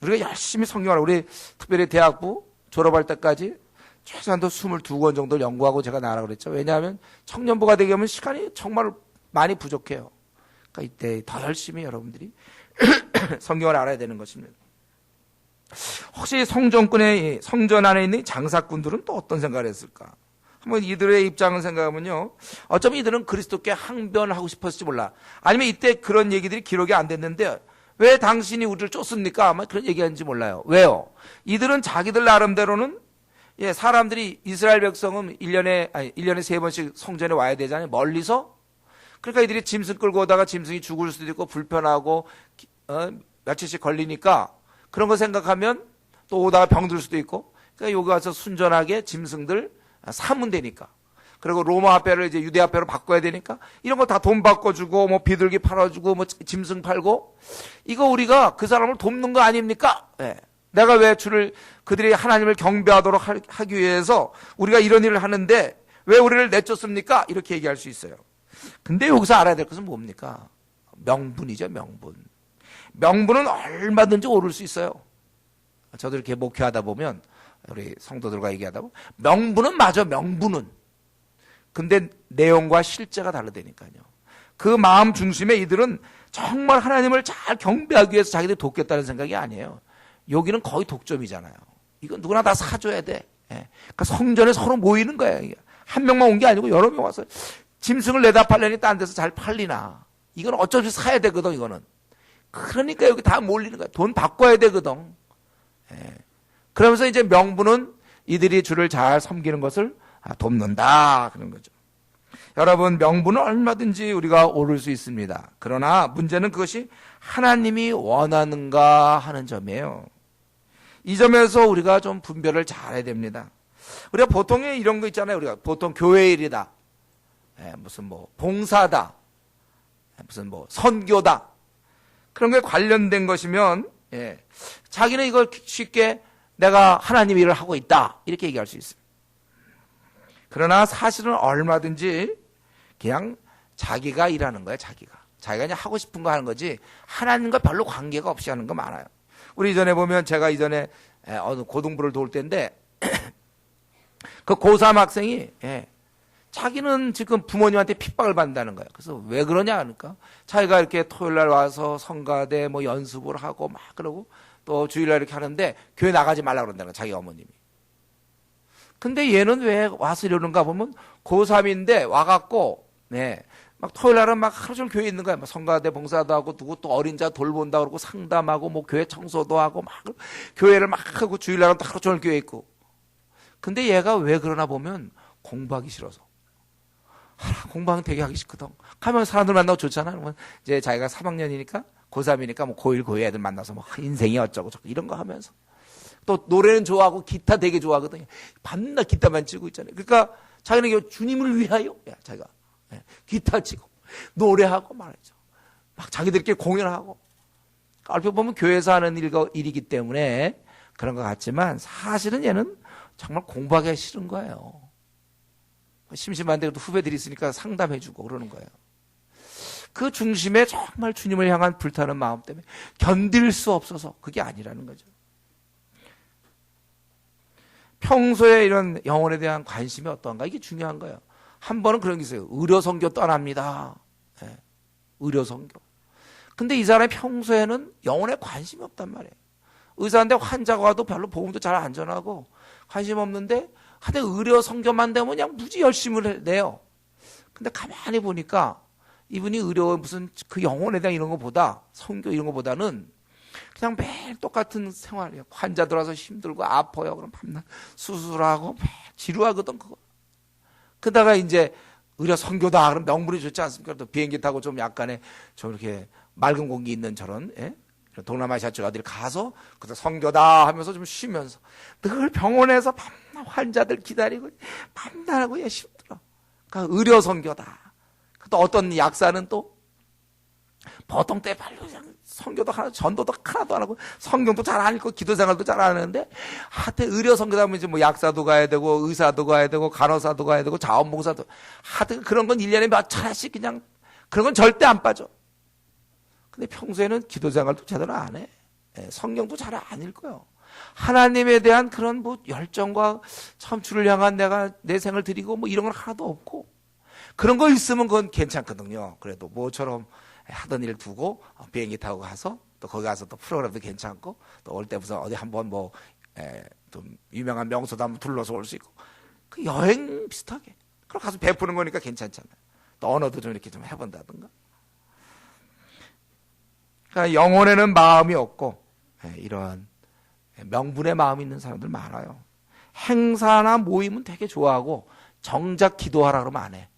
[SPEAKER 1] 우리가 열심히 성경을, 우리 특별히 대학부 졸업할 때까지 최소한도 22권 정도 연구하고 제가 나가라고 그랬죠. 왜냐하면 청년부가 되게 하면 시간이 정말 많이 부족해요. 그러니까 이때 더 열심히 여러분들이 성경을 알아야 되는 것입니다. 혹시 성전 안에 있는 장사꾼들은 또 어떤 생각을 했을까? 한번 이들의 입장을 생각하면요, 어쩌면 이들은 그리스도께 항변하고 싶었을지 몰라. 아니면 이때 그런 얘기들이 기록이 안 됐는데 왜 당신이 우리를 쫓습니까? 아마 그런 얘기하는지 몰라요. 왜요? 이들은 자기들 나름대로는, 사람들이, 이스라엘 백성은 1년에 3번씩 성전에 와야 되잖아요. 멀리서. 그러니까 이들이 짐승 끌고 오다가 짐승이 죽을 수도 있고 불편하고 며칠씩 걸리니까 그런 거 생각하면 또 오다가 병들 수도 있고, 그러니까 여기 와서 순전하게 짐승들 사면 되니까. 그리고 로마 화폐를 이제 유대 화폐로 바꿔야 되니까 이런 거 다 돈 바꿔주고 뭐 비둘기 팔아주고 뭐 짐승 팔고 이거 우리가 그 사람을 돕는 거 아닙니까? 예. 내가 왜 주를 그들이 하나님을 경배하도록 하기 위해서 우리가 이런 일을 하는데 왜 우리를 내쫓습니까? 이렇게 얘기할 수 있어요. 근데 여기서 알아야 될 것은 뭡니까? 명분이죠, 명분. 명분은 얼마든지 오를 수 있어요. 저도 이렇게 목회하다 보면 우리 성도들과 얘기하다 보면 명분은 맞아, 명분은. 근데 내용과 실제가 다르다니까요. 그 마음 중심에 이들은 정말 하나님을 잘 경배하기 위해서 자기들이 돕겠다는 생각이 아니에요. 여기는 거의 독점이잖아요. 이건 누구나 다 사줘야 돼. 예. 그러니까 성전에 서로 모이는 거예요. 한 명만 온 게 아니고 여러 명 와서 짐승을 내다 팔려니 딴 데서 잘 팔리나. 이건 어쩔 수 없이 사야 되거든, 이거는. 그러니까 여기 다 몰리는 거야. 돈 바꿔야 되거든. 예. 그러면서 이제 명분은 이들이 주를 잘 섬기는 것을 돕는다. 그런 거죠. 여러분, 명분은 얼마든지 우리가 오를 수 있습니다. 그러나 문제는 그것이 하나님이 원하는가 하는 점이에요. 이 점에서 우리가 좀 분별을 잘 해야 됩니다. 우리가 보통에 이런 거 있잖아요. 우리가 보통 교회 일이다. 무슨 뭐 봉사다. 무슨 뭐 선교다. 그런 게 관련된 것이면 자기는 이걸 쉽게 내가 하나님 일을 하고 있다. 이렇게 얘기할 수 있습니다. 그러나 사실은 얼마든지 그냥 자기가 일하는 거예요. 자기가 그냥 하고 싶은 거 하는 거지 하나님과 별로 관계가 없이 하는 거 많아요. 우리 이전에 보면 제가 이전에 어느 고등부를 도울 때인데 그 고3 학생이 자기는 지금 부모님한테 핍박을 받는다는 거예요. 그래서 왜 그러냐 하니까 자기가 이렇게 토요일날 와서 성가대 뭐 연습을 하고 막 그러고 또 주일날 이렇게 하는데 교회 나가지 말라고 그런다는 거예요. 자기 어머님이. 근데 얘는 왜 와서 이러는가 보면 고3인데 와갖고 막 토요일날은 막 하루 종일 교회에 있는 거야. 막 성가대 봉사도 하고 누구 또 어린 자 돌본다 그러고 상담하고 뭐 교회 청소도 하고 막 교회를 막 하고 주일날은 또 하루 종일 교회에 있고. 근데 얘가 왜 그러나 보면 공부하기 싫어서. 공부하면 되게 하기 싫거든. 가면 사람들 만나고 좋잖아. 그러면 이제 자기가 3학년이니까 고3이니까 뭐 고1, 고2 애들 만나서 뭐 인생이 어쩌고 저쩌고 이런 거 하면서. 또 노래는 좋아하고 기타 되게 좋아하거든요. 밤낮 기타만 치고 있잖아요. 그러니까 자기는 주님을 위하여 자기가 기타 치고 노래하고 말이죠. 막 자기들끼리 공연하고. 얼핏 보면 교회에서 하는 일이기 때문에 그런 것 같지만 사실은 얘는 정말 공부하기가 싫은 거예요. 심심한데 도 후배들이 있으니까 상담해주고 그러는 거예요. 그 중심에 정말 주님을 향한 불타는 마음 때문에 견딜 수 없어서 그게 아니라는 거죠. 평소에 이런 영혼에 대한 관심이 어떤가 이게 중요한 거예요. 한 번은 그런 게 있어요. 의료선교 떠납니다. 의료선교. 근데 이 사람이 평소에는 영혼에 관심이 없단 말이에요. 의사인데 환자가 와도 별로 보험도 잘 안 전하고 관심 없는데 하여튼 의료선교만 되면 그냥 무지 열심을 내요. 근데 가만히 보니까 이분이 의료 무슨 그 영혼에 대한 이런 거보다 선교 이런 거보다는 그냥 매일 똑같은 생활이에요. 환자들 와서 힘들고 아파요. 그럼 밤낮 수술하고 매일 지루하거든 그거. 그러다가 이제 의료 선교다 그럼 명분이 좋지 않습니까? 또 비행기 타고 좀 약간의 좀 이렇게 맑은 공기 있는 저런 동남아시아 쪽 어딜 가서 그래서 선교다 하면서 좀 쉬면서 늘 병원에서 밤낮 환자들 기다리고 밤낮하고 힘들어. 그러니까 의료 선교다. 또 어떤 약사는 또 보통 때 별로 그냥 선교도 하나, 전도도 하나도 안 하고 성경도 잘 안 읽고 기도 생활도 잘 안 하는데 하여튼 의료 선교다 하면 이제 뭐 약사도 가야 되고 의사도 가야 되고 간호사도 가야 되고 자원봉사도 하여튼 그런 건 1년에 몇 차례씩 그냥 그런 건 절대 안 빠져. 근데 평소에는 기도 생활도 제대로 안 해. 성경도 잘 안 읽어요. 하나님에 대한 그런 뭐 열정과 참 주를 향한 내가 내 생을 드리고 뭐 이런 건 하나도 없고 그런 거 있으면 그건 괜찮거든요. 그래도 뭐처럼 하던 일 두고 비행기 타고 가서 또 거기 가서 또 프로그램도 괜찮고 또 올 때 무슨 어디 한번 뭐 좀 유명한 명소도 한번 둘러서 올 수 있고 그 여행 비슷하게 그럼 가서 베푸는 거니까 괜찮잖아요. 또 언어도 좀 이렇게 좀 해본다든가. 그러니까 영혼에는 마음이 없고 이런 명분의 마음이 있는 사람들 많아요. 행사나 모임은 되게 좋아하고 정작 기도하라 그러면 안 해.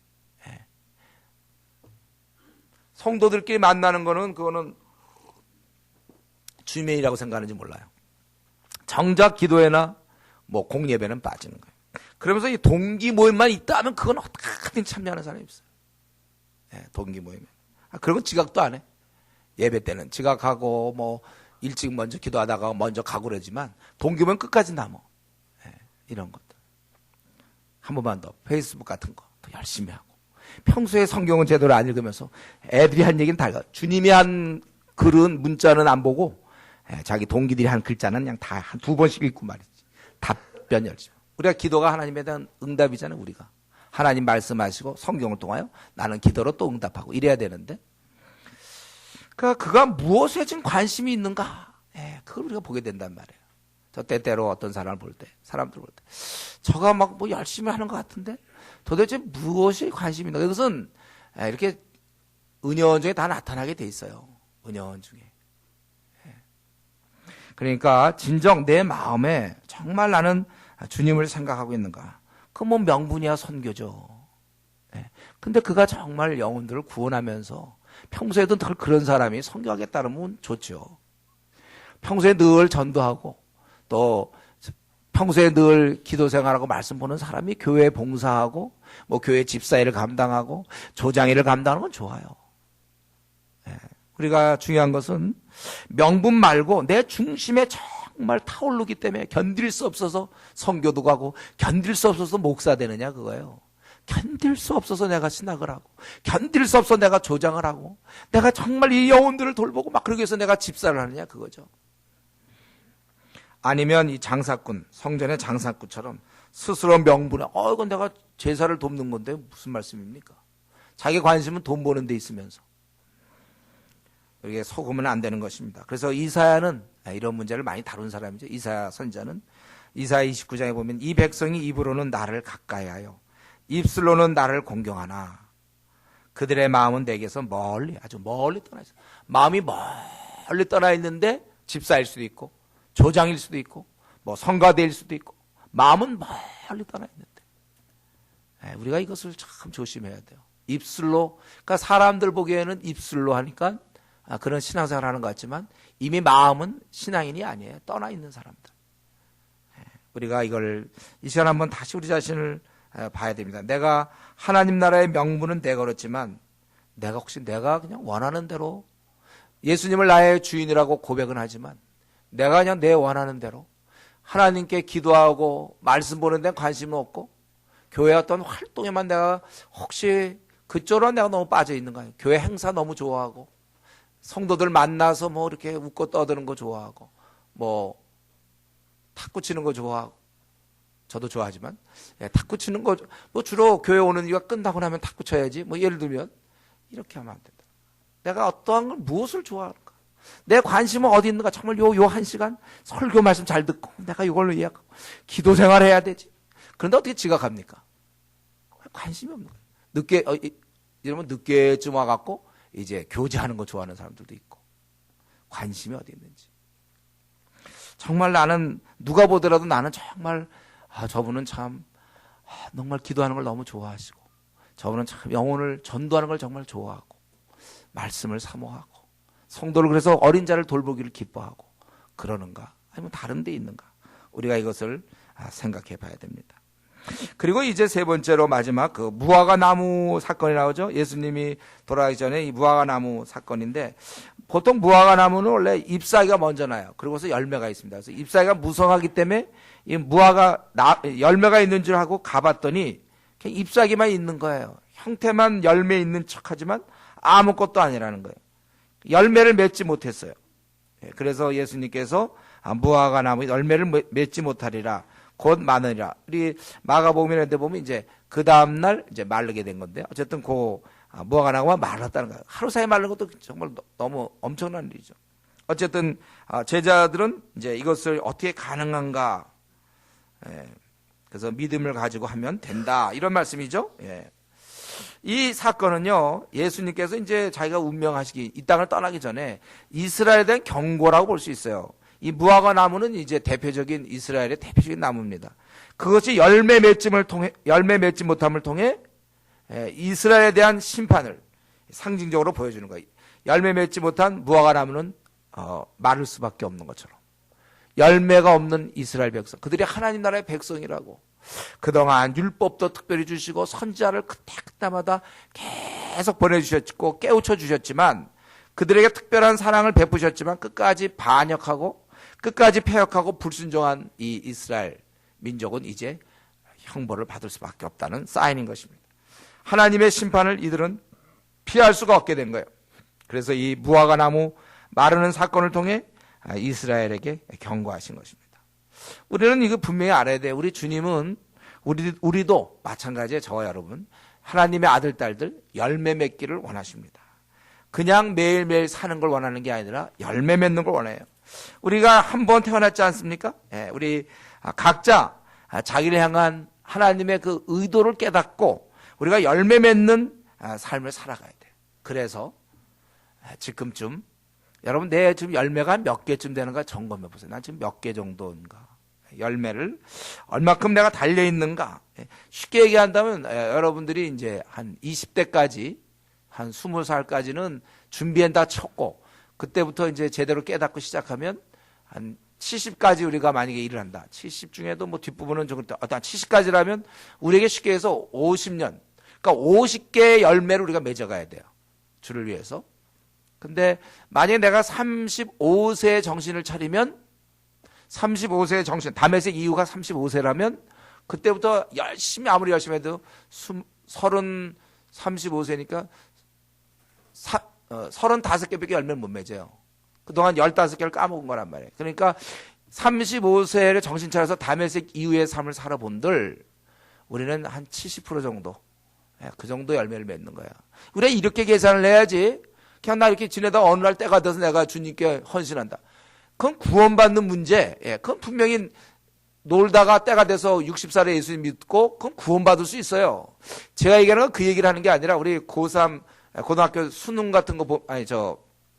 [SPEAKER 1] 성도들끼리 만나는 거는 그거는 주님이라고 생각하는지 몰라요. 정작 기도회나 뭐 공예배는 빠지는 거예요. 그러면서 이 동기 모임만 있다 하면 그건 어떻게든 참여하는 사람이 있어요. 예, 동기 모임에. 그런 건 지각도 안 해. 예배 때는 지각하고 뭐 일찍 먼저 기도하다가 먼저 가고 그러지만 동기 모임 끝까지 남어. 예, 이런 것들. 한 번만 더 페이스북 같은 거 더 열심히 하고. 평소에 성경은 제대로 안 읽으면서 애들이 한 얘기는 달라. 주님이 한 글은 문자는 안 보고 자기 동기들이 한 글자는 그냥 다 한 2번씩 읽고 말이지. 답변 열심히. 우리가 기도가 하나님에 대한 응답이잖아요. 우리가 하나님 말씀하시고 성경을 통하여 나는 기도로 또 응답하고 이래야 되는데 그가 무엇에 지금 관심이 있는가? 그걸 우리가 보게 된단 말이에요. 저 때때로 어떤 사람을 볼 때, 사람들 볼 때, 저가 막 뭐 열심히 하는 것 같은데 도대체 무엇이 관심이 있는가? 이것은 이렇게 은연 중에 다 나타나게 돼 있어요. 은연 중에. 그러니까 진정 내 마음에 정말 나는 주님을 생각하고 있는가? 그 뭐 명분이야 선교죠. 근데 그가 정말 영혼들을 구원하면서 평소에도 늘 그런 사람이 선교하겠다면 좋죠. 평소에 늘 전도하고 또 평소에 늘 기도 생활하고 말씀 보는 사람이 교회 봉사하고 뭐 교회 집사일을 감당하고 조장일을 감당하는 건 좋아요. 우리가 중요한 것은 명분 말고 내 중심에 정말 타오르기 때문에 견딜 수 없어서 선교도 가고 견딜 수 없어서 목사 되느냐 그거예요. 견딜 수 없어서 내가 신학을 하고 견딜 수 없어서 내가 조장을 하고 내가 정말 이 영혼들을 돌보고 막 그러기 위해서 내가 집사를 하느냐 그거죠. 아니면 이 장사꾼, 성전의 장사꾼처럼 스스로 명분에 이건 내가 제사를 돕는 건데 무슨 말씀입니까? 자기 관심은 돈 버는 데 있으면서 이게 속으면 안 되는 것입니다. 그래서 이사야는 이런 문제를 많이 다룬 사람이죠. 이사야 선지자는 이사야 29장에 보면 이 백성이 입으로는 나를 가까이하여 입술로는 나를 공경하나 그들의 마음은 내게서 멀리 아주 멀리 떠나 있어. 마음이 멀리 떠나 있는데 집사일 수도 있고 조장일 수도 있고 뭐 성가대일 수도 있고 마음은 멀리 떠나 있는데 우리가 이것을 참 조심해야 돼요. 입술로 그러니까 사람들 보기에는 입술로 하니까 그런 신앙생활 하는 것 같지만 이미 마음은 신앙인이 아니에요. 떠나 있는 사람들. 우리가 이걸 이 시간 한번 다시 우리 자신을 봐야 됩니다. 내가 하나님 나라의 명분은 내가 그렇지만 내가 혹시 내가 그냥 원하는 대로 예수님을 나의 주인이라고 고백은 하지만 내가 그냥 내 원하는 대로 하나님께 기도하고 말씀 보는 데는 관심은 없고 교회 어떤 활동에만 내가 혹시 그쪽으로 내가 너무 빠져 있는 거예요. 교회 행사 너무 좋아하고 성도들 만나서 뭐 이렇게 웃고 떠드는 거 좋아하고 뭐 탁구 치는 거 좋아하고 저도 좋아하지만 탁구 치는 거 뭐 주로 교회 오는 이유가 끝나고 나면 탁구 쳐야지 뭐 예를 들면 이렇게 하면 안 된다. 내가 어떠한 걸 무엇을 좋아하는가? 내 관심은 어디 있는가? 정말 요 한 시간 설교 말씀 잘 듣고 내가 이걸로 이해하고 기도 생활해야 되지. 그런데 어떻게 지각합니까? 관심이 없는 거예요. 늦게 이러면 늦게쯤 와갖고 이제 교제하는 거 좋아하는 사람들도 있고 관심이 어디 있는지. 정말 나는 누가 보더라도 나는 정말 저분은 참 정말 기도하는 걸 너무 좋아하시고 저분은 참 영혼을 전도하는 걸 정말 좋아하고 말씀을 사모하고 성도를 그래서 어린 자를 돌보기를 기뻐하고 그러는가 아니면 다른 데 있는가 우리가 이것을 생각해 봐야 됩니다. 그리고 이제 세 번째로 마지막 그 무화과 나무 사건이 나오죠. 예수님이 돌아가기 전에 이 무화과 나무 사건인데 보통 무화과 나무는 원래 잎사귀가 먼저 나요. 그리고서 열매가 있습니다. 그래서 잎사귀가 무성하기 때문에 이 무화과 열매가 있는 줄 알고 가봤더니 그냥 잎사귀만 있는 거예요. 형태만 열매 있는 척하지만 아무것도 아니라는 거예요. 열매를 맺지 못했어요. 그래서 예수님께서 무화과 나무 열매를 맺지 못하리라. 곧 마느니라. 우리 마가복음에 보면 이제 그 다음날 이제 마르게 된 건데 어쨌든 그 무화과 나무가 말랐다는 거예요. 하루 사이에 마른 것도 정말 너무 엄청난 일이죠. 어쨌든 제자들은 이제 이것을 어떻게 가능한가. 그래서 믿음을 가지고 하면 된다. 이런 말씀이죠. 이 사건은요, 예수님께서 이제 자기가 운명하시기, 이 땅을 떠나기 전에 이스라엘에 대한 경고라고 볼 수 있어요. 이 무화과 나무는 이제 대표적인 이스라엘의 대표적인 나무입니다. 그것이 열매 맺지 못함을 통해 이스라엘에 대한 심판을 상징적으로 보여주는 거예요. 열매 맺지 못한 무화과 나무는 마를 수밖에 없는 것처럼 열매가 없는 이스라엘 백성, 그들이 하나님 나라의 백성이라고 그동안 율법도 특별히 주시고 선지자를 그때그때마다 계속 보내주셨고 깨우쳐 주셨지만 그들에게 특별한 사랑을 베푸셨지만 끝까지 반역하고 끝까지 패역하고 불순종한 이 이스라엘 민족은 이제 형벌을 받을 수밖에 없다는 사인인 것입니다. 하나님의 심판을 이들은 피할 수가 없게 된 거예요. 그래서 이 무화과 나무 마르는 사건을 통해 이스라엘에게 경고하신 것입니다. 우리는 이거 분명히 알아야 돼요. 우리 주님은 우리도 마찬가지에 저와 여러분 하나님의 아들 딸들 열매 맺기를 원하십니다. 그냥 매일매일 사는 걸 원하는 게 아니라 열매 맺는 걸 원해요. 우리가 한 번 태어났지 않습니까? 우리 각자 자기를 향한 하나님의 그 의도를 깨닫고 우리가 열매 맺는 삶을 살아가야 돼요. 그래서 지금쯤 여러분 내 지금 열매가 몇 개쯤 되는가 점검해 보세요. 난 지금 몇 개 정도인가? 열매를 얼마큼 내가 달려 있는가? 쉽게 얘기한다면 여러분들이 이제 한 20대까지 한 20살까지는 준비한다 쳤고 그때부터 이제 제대로 깨닫고 시작하면 한 70까지 우리가 만약에 일을 한다. 70 중에도 뭐 뒷부분은 좀 어떤 70까지라면 우리에게 쉽게 해서 50년. 그러니까 50개의 열매를 우리가 맺어가야 돼요. 주를 위해서. 근데 만약에 내가 35세의 정신을 차리면 35세의 정신, 다메섹 이후가 35세라면 그때부터 열심히 아무리 열심히 해도 35세니까 35개밖에 열매를 못 맺어요. 그동안 15개를 까먹은 거란 말이에요. 그러니까 35세를 정신 차려서 다메섹 이후의 삶을 살아본들 우리는 한 70% 정도 그 정도 열매를 맺는 거야. 우리가 이렇게 계산을 해야지 그냥 나 이렇게 지내다 어느 날 때가 돼서 내가 주님께 헌신한다. 그건 구원받는 문제. 그건 분명히 놀다가 때가 돼서 60살에 예수님 믿고 그건 구원받을 수 있어요. 제가 얘기하는 건 그 얘기를 하는 게 아니라 우리 고3 고등학교 수능 같은 거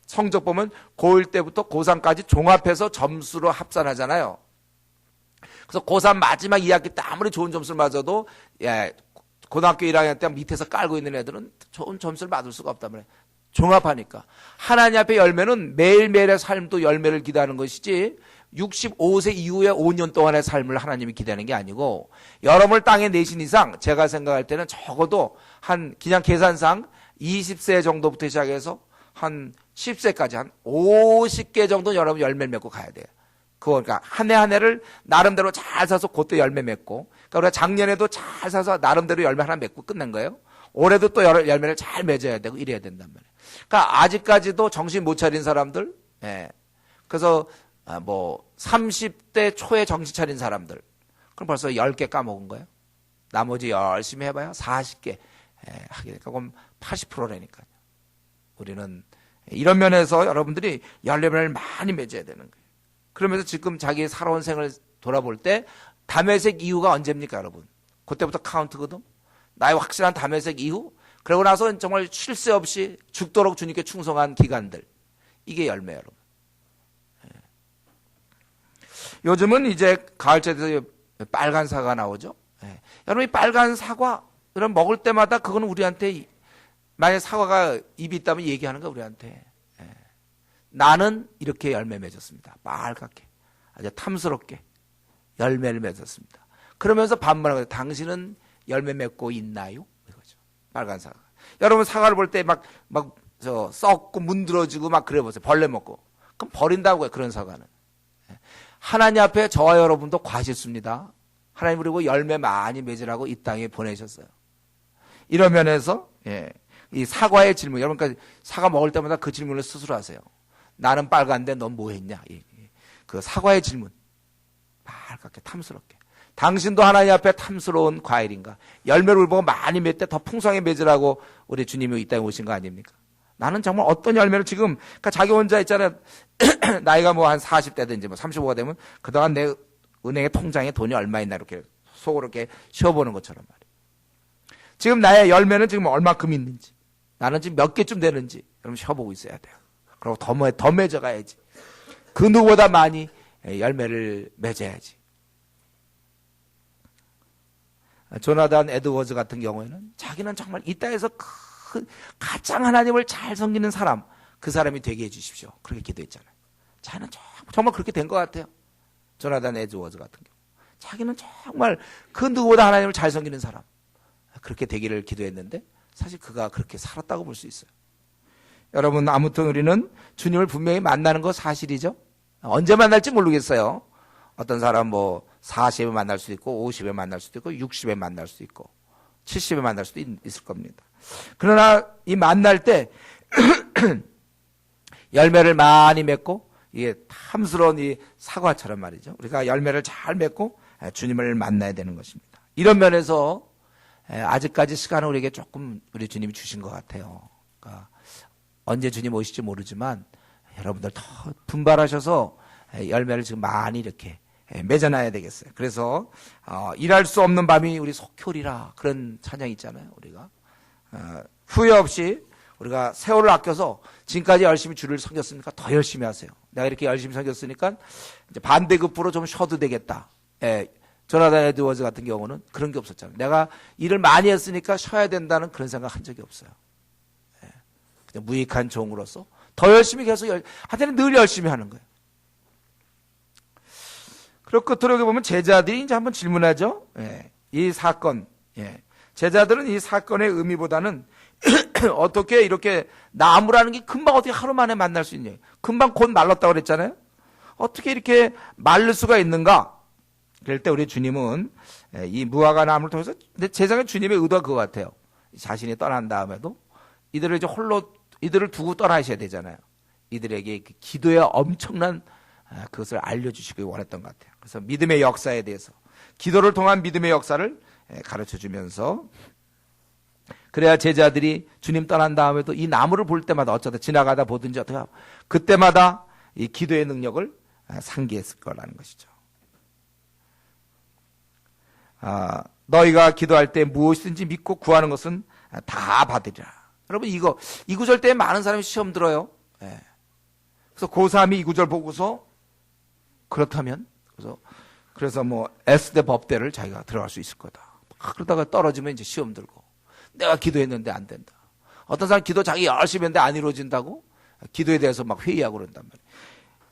[SPEAKER 1] 성적 보면 고1 때부터 고3까지 종합해서 점수로 합산하잖아요. 그래서 고3 마지막 2학기 때 아무리 좋은 점수를 맞아도 고등학교 1학년 때 밑에서 깔고 있는 애들은 좋은 점수를 받을 수가 없단 말이에요. 종합하니까. 하나님 앞에 열매는 매일매일의 삶도 열매를 기대하는 것이지 65세 이후에 5년 동안의 삶을 하나님이 기대하는 게 아니고 여러분을 땅에 내신 이상 제가 생각할 때는 적어도 한 그냥 계산상 20세 정도부터 시작해서 한 10세까지 한 50개 정도 여러분 열매를 맺고 가야 돼요. 그러니까 한 해 한 해를 나름대로 잘 사서 그때 열매 맺고 그러니까 우리가 작년에도 잘 사서 나름대로 열매 하나 맺고 끝낸 거예요. 올해도 또 열매를 잘 맺어야 되고 이래야 된단 말이에요. 그러니까 아직까지도 정신 못 차린 사람들 그래서 뭐 30대 초에 정신 차린 사람들 그럼 벌써 10개 까먹은 거예요. 나머지 열심히 해봐야 40개 하게 되니까 그럼 80%라니까요. 우리는 이런 면에서 여러분들이 열매를 많이 맺어야 되는 거예요. 그러면서 지금 자기의 살아온 생을 돌아볼 때 다메섹 이후가 언제입니까 여러분? 그때부터 카운트거든. 나의 확실한 다메섹 이후 그러고 나서 정말 쉴 새 없이 죽도록 주님께 충성한 기간들 이게 열매 여러분. 요즘은 이제 가을철에 돼서 빨간 사과 나오죠. 여러분 이 빨간 사과 그럼 먹을 때마다 그건 우리한테 만약 사과가 입이 있다면 얘기하는 거 우리한테 나는 이렇게 열매 맺었습니다. 빨갛게 아주 탐스럽게 열매를 맺었습니다. 그러면서 반문하고 당신은 열매 맺고 있나요? 이거죠. 빨간 사과. 여러분 사과를 볼 때 막 썩고 문드러지고 막 그래 보세요. 벌레 먹고. 그럼 버린다고요. 그런 사과는. 하나님 앞에 저와 여러분도 과실수입니다. 하나님 그리고 열매 많이 맺으라고 이 땅에 보내셨어요. 이런 면에서 이 사과의 질문. 여러분까지 사과 먹을 때마다 그 질문을 스스로 하세요. 나는 빨간데 넌 뭐 했냐? 그 사과의 질문. 빨갛게 탐스럽게. 당신도 하나님 앞에 탐스러운 과일인가? 열매를 보고 많이 맺되 더 풍성하게 맺으라고 우리 주님이 이 땅에 오신 거 아닙니까? 나는 정말 어떤 열매를 지금, 그러니까 자기 혼자 있잖아요. 나이가 뭐 한 40대든지 뭐 35가 되면 그동안 내 은행의 통장에 돈이 얼마 있나 이렇게 속으로 이렇게 쉬어보는 것처럼 말이에요. 지금 나의 열매는 지금 얼마큼 있는지, 나는 지금 몇 개쯤 되는지, 여러분 쉬어보고 있어야 돼요. 그리고 더 맺어가야지. 그 누구보다 많이 열매를 맺어야지. 조나단 에드워즈 같은 경우에는 자기는 정말 이 땅에서 가장 하나님을 잘 섬기는 사람, 그 사람이 되게 해주십시오. 그렇게 기도했잖아요. 자기는 정말 그렇게 된 것 같아요. 조나단 에드워즈 같은 경우. 자기는 정말 그 누구보다 하나님을 잘 섬기는 사람, 그렇게 되기를 기도했는데 사실 그가 그렇게 살았다고 볼 수 있어요. 여러분, 아무튼 우리는 주님을 분명히 만나는 거 사실이죠. 언제 만날지 모르겠어요. 어떤 사람 40에 만날 수도 있고 50에 만날 수도 있고 60에 만날 수도 있고 70에 만날 수도 있을 겁니다. 그러나 이 만날 때 열매를 많이 맺고, 이게 탐스러운 이 사과처럼 말이죠. 우리가 열매를 잘 맺고 주님을 만나야 되는 것입니다. 이런 면에서 아직까지 시간을 우리에게 조금 우리 주님이 주신 것 같아요. 그러니까 언제 주님 오실지 모르지만 여러분들 더 분발하셔서 열매를 지금 많이 이렇게 맺어놔야 되겠어요. 그래서 일할 수 없는 밤이 우리 속효리라, 그런 찬양이 있잖아요. 우리가 후회 없이 우리가 세월을 아껴서 지금까지 열심히 주를 섬겼으니까 더 열심히 하세요. 내가 이렇게 열심히 섬겼으니까 이제 반대급부로 좀 쉬어도 되겠다. 조나단 에드워즈 같은 경우는 그런 게 없었잖아요. 내가 일을 많이 했으니까 쉬어야 된다는 그런 생각 한 적이 없어요. 그냥 무익한 종으로서 더 열심히 계속 하여튼 늘 열심히 하는 거예요. 그리고 끝으로 이렇게 보면 제자들이 이제 한번 질문하죠. 이 사건, 제자들은 이 사건의 의미보다는 어떻게 이렇게 나무라는 게 금방 어떻게 하루 만에 만날 수 있냐. 금방 곧 말랐다고 그랬잖아요. 어떻게 이렇게 마를 수가 있는가? 그럴 때 우리 주님은 이 무화과 나무를 통해서, 근데 제 생각에 주님의 의도가 그거 같아요. 자신이 떠난 다음에도 이들을 이제 홀로, 이들을 두고 떠나셔야 되잖아요. 이들에게 기도의 엄청난 그것을 알려주시기 원했던 것 같아요. 그래서 믿음의 역사에 대해서, 기도를 통한 믿음의 역사를 가르쳐 주면서, 그래야 제자들이 주님 떠난 다음에도 이 나무를 볼 때마다 어쩌다 지나가다 보든지 어떻게 하고 그때마다 이 기도의 능력을 상기했을 거라는 것이죠. 너희가 기도할 때 무엇이든지 믿고 구하는 것은 다 받으리라. 여러분, 이 구절 때문에 많은 사람이 시험 들어요. 그래서 고3이 이 구절 보고서 그렇다면 그래서 S대 법대를 자기가 들어갈 수 있을 거다. 그러다가 떨어지면 이제 시험 들고, 내가 기도했는데 안 된다. 어떤 사람 기도 자기 열심히 했는데 안 이루어진다고 기도에 대해서 막 회의하고 그런단 말이에요.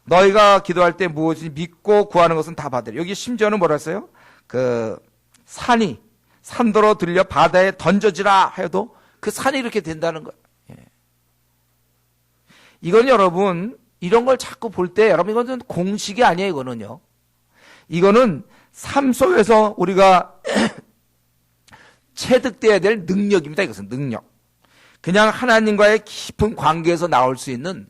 [SPEAKER 1] 너희가 기도할 때 무엇인지 믿고 구하는 것은 다 받으리라. 여기 심지어는 뭐라 했어요? 산이 산도로 들려 바다에 던져지라 해도 그 산이 이렇게 된다는 거예요. 이건 여러분, 이런 걸 자꾸 볼 때 여러분, 이거는 공식이 아니에요. 이거는 삶 속에서 우리가 체득돼야 될 능력입니다. 이것은 능력. 그냥 하나님과의 깊은 관계에서 나올 수 있는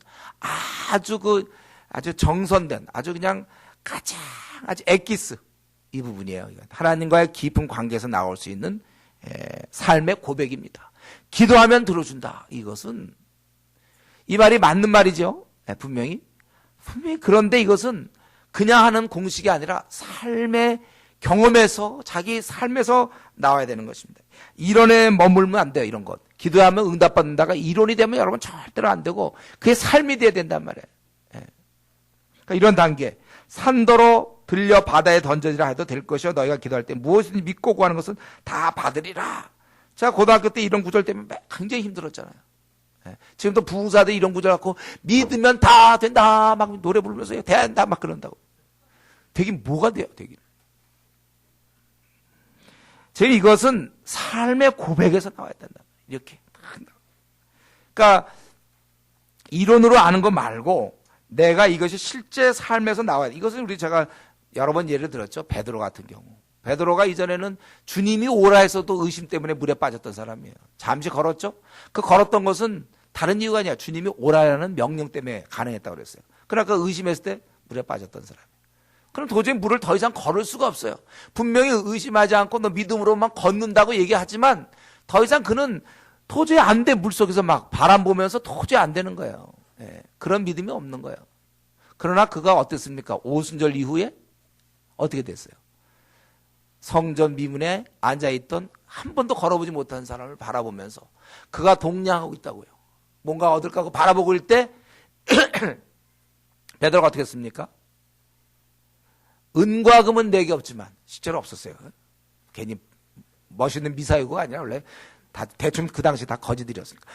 [SPEAKER 1] 아주 정선된, 아주 엑기스, 이 부분이에요. 하나님과의 깊은 관계에서 나올 수 있는 삶의 고백입니다. 기도하면 들어준다. 이것은, 이 말이 맞는 말이죠. 분명히. 그런데 이것은 그냥 하는 공식이 아니라 삶의 경험에서, 자기 삶에서 나와야 되는 것입니다. 이론에 머물면 안 돼요. 이런 것. 기도하면 응답받는다가 이론이 되면 여러분 절대로 안 되고, 그게 삶이 돼야 된단 말이에요. 그러니까 이런 단계. 산도로 들려 바다에 던져지라 해도 될 것이요, 너희가 기도할 때 무엇이든지 믿고 구하는 것은 다 받으리라. 제가 고등학교 때 이런 구절 때문에 굉장히 힘들었잖아요. 지금도 부흥사들 이런 구절 갖고 믿으면 다 된다 막 노래 부르면서 된다 막 그런다고. 되긴 뭐가 돼요, 되긴. 제 이것은 삶의 고백에서 나와야 된다. 이렇게. 그러니까 이론으로 아는 거 말고 내가 이것이 실제 삶에서 나와야 돼. 이것은 제가 여러 번 예를 들었죠. 베드로 같은 경우. 베드로가 이전에는 주님이 오라 해서도 의심 때문에 물에 빠졌던 사람이에요. 잠시 걸었죠. 그 걸었던 것은 다른 이유가 아니야. 주님이 오라라는 명령 때문에 가능했다고 그랬어요. 그러니까 의심했을 때 물에 빠졌던 사람이에요. 그럼 도저히 물을 더 이상 걸을 수가 없어요. 분명히 의심하지 않고 너 믿음으로만 걷는다고 얘기하지만 더 이상 그는 도저히 안 돼. 물속에서 막 바람 보면서 도저히 안 되는 거예요. 그런 믿음이 없는 거예요. 그러나 그가 어땠습니까? 오순절 이후에 어떻게 됐어요? 성전 미문에 앉아있던 한 번도 걸어보지 못한 사람을 바라보면서 그가 동냥하고 있다고요. 뭔가 얻을까 하고 바라보고 있을 때 베드로가 어떻게 했습니까? 은과 금은 내게 없지만, 실제로 없었어요. 괜히 멋있는 미사이고가 아니라 원래 다 대충 그 당시 다 거지들이었으니까.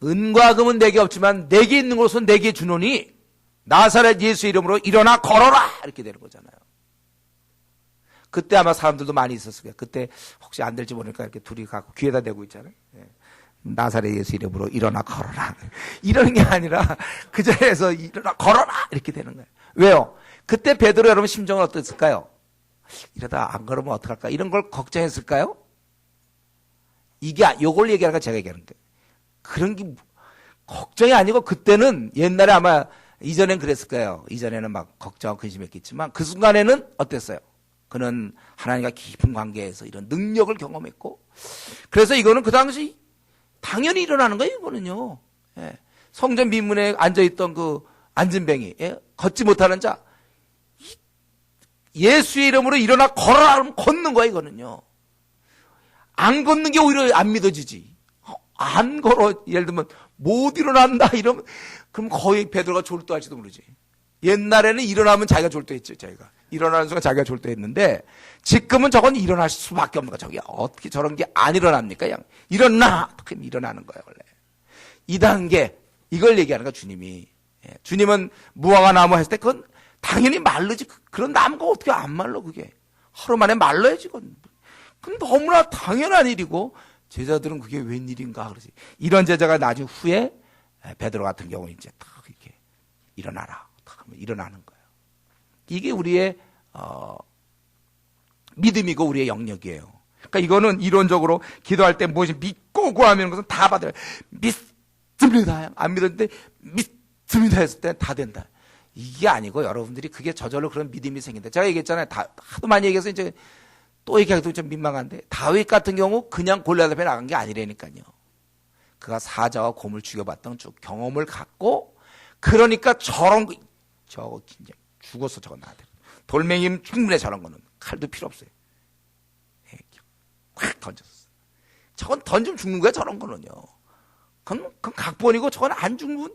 [SPEAKER 1] 은과 금은 내게 없지만 내게 있는 것은 내게 주노니 나사렛 예수 이름으로 일어나 걸어라, 이렇게 되는 거잖아요. 그때 아마 사람들도 많이 있었을 거예요. 그때 혹시 안 될지 모르니까 이렇게 둘이 갖고 귀에다 대고 있잖아요. 예. 나사렛 예수 이름으로 일어나 걸어라. 이러는 게 아니라 그 자리에서 일어나 걸어라 이렇게 되는 거예요. 왜요? 그때 베드로 여러분 심정은 어땠을까요? 이러다 안 걸으면 어떡할까? 이런 걸 걱정했을까요? 요걸 얘기하는 거 제가 얘기하는 거예요. 그런 게 걱정이 아니고 그때는 옛날에 아마 이전엔 그랬을 거예요. 이전에는 막 걱정하고 근심했겠지만 그 순간에는 어땠어요? 그는 하나님과 깊은 관계에서 이런 능력을 경험했고 그래서 이거는 그 당시 당연히 일어나는 거예요. 이거는요. 예. 성전 미문에 앉아있던 그 안진뱅이, 예? 걷지 못하는 자, 예수의 이름으로 일어나 걸어라 하면 걷는 거야. 이거는요. 안 걷는 게 오히려 안 믿어지지. 안 걸어. 예를 들면 못 일어난다 이러면 그럼 거의 베드로가 졸도할지도 모르지. 옛날에는 일어나면 자기가 졸도했죠. 자기가 일어나는 순간 자기가 졸도했는데 지금은 저건 일어날 수밖에 없는 거야. 저게 어떻게 저런 게 안 일어납니까? 그냥 일어나. 그럼 일어나는 거예요. 원래 2단계 이걸 얘기하는 거야. 주님이. 예. 주님은 무화과 나무 했을 때 그건 당연히 말르지. 그런 나무가 어떻게 안 말라 그게. 하루 만에 말라야지. 그건 너무나 당연한 일이고 제자들은 그게 웬일인가 그러지. 이런 제자가 나중 후에 베드로 같은 경우는 이제 딱 이렇게 일어나라. 딱 하면 일어나는 거예요. 이게 우리의 믿음이고 우리의 영역이에요. 그러니까 이거는 이론적으로 기도할 때 무엇이 믿고 구하면 것은 다 받아요. 믿습니다. 안 믿었는데 믿습니다 했을 때 다 된다. 이게 아니고 여러분들이 그게 저절로 그런 믿음이 생긴다. 제가 얘기했잖아요. 하도 많이 얘기해서 이제 또 얘기하기도 좀 민망한데 다윗 같은 경우 그냥 골리앗 앞에 나간 게 아니라니까요. 그가 사자와 곰을 죽여봤던 쭉 경험을 갖고 그러니까 저런 거 저거 긴장 죽어서 저거 나한테 돌멩이면 충분해. 저런 거는 칼도 필요 없어요. 확 던졌어. 저건 던지면 죽는 거야. 저런 거는요. 그건 각본이고 저건 안 죽으면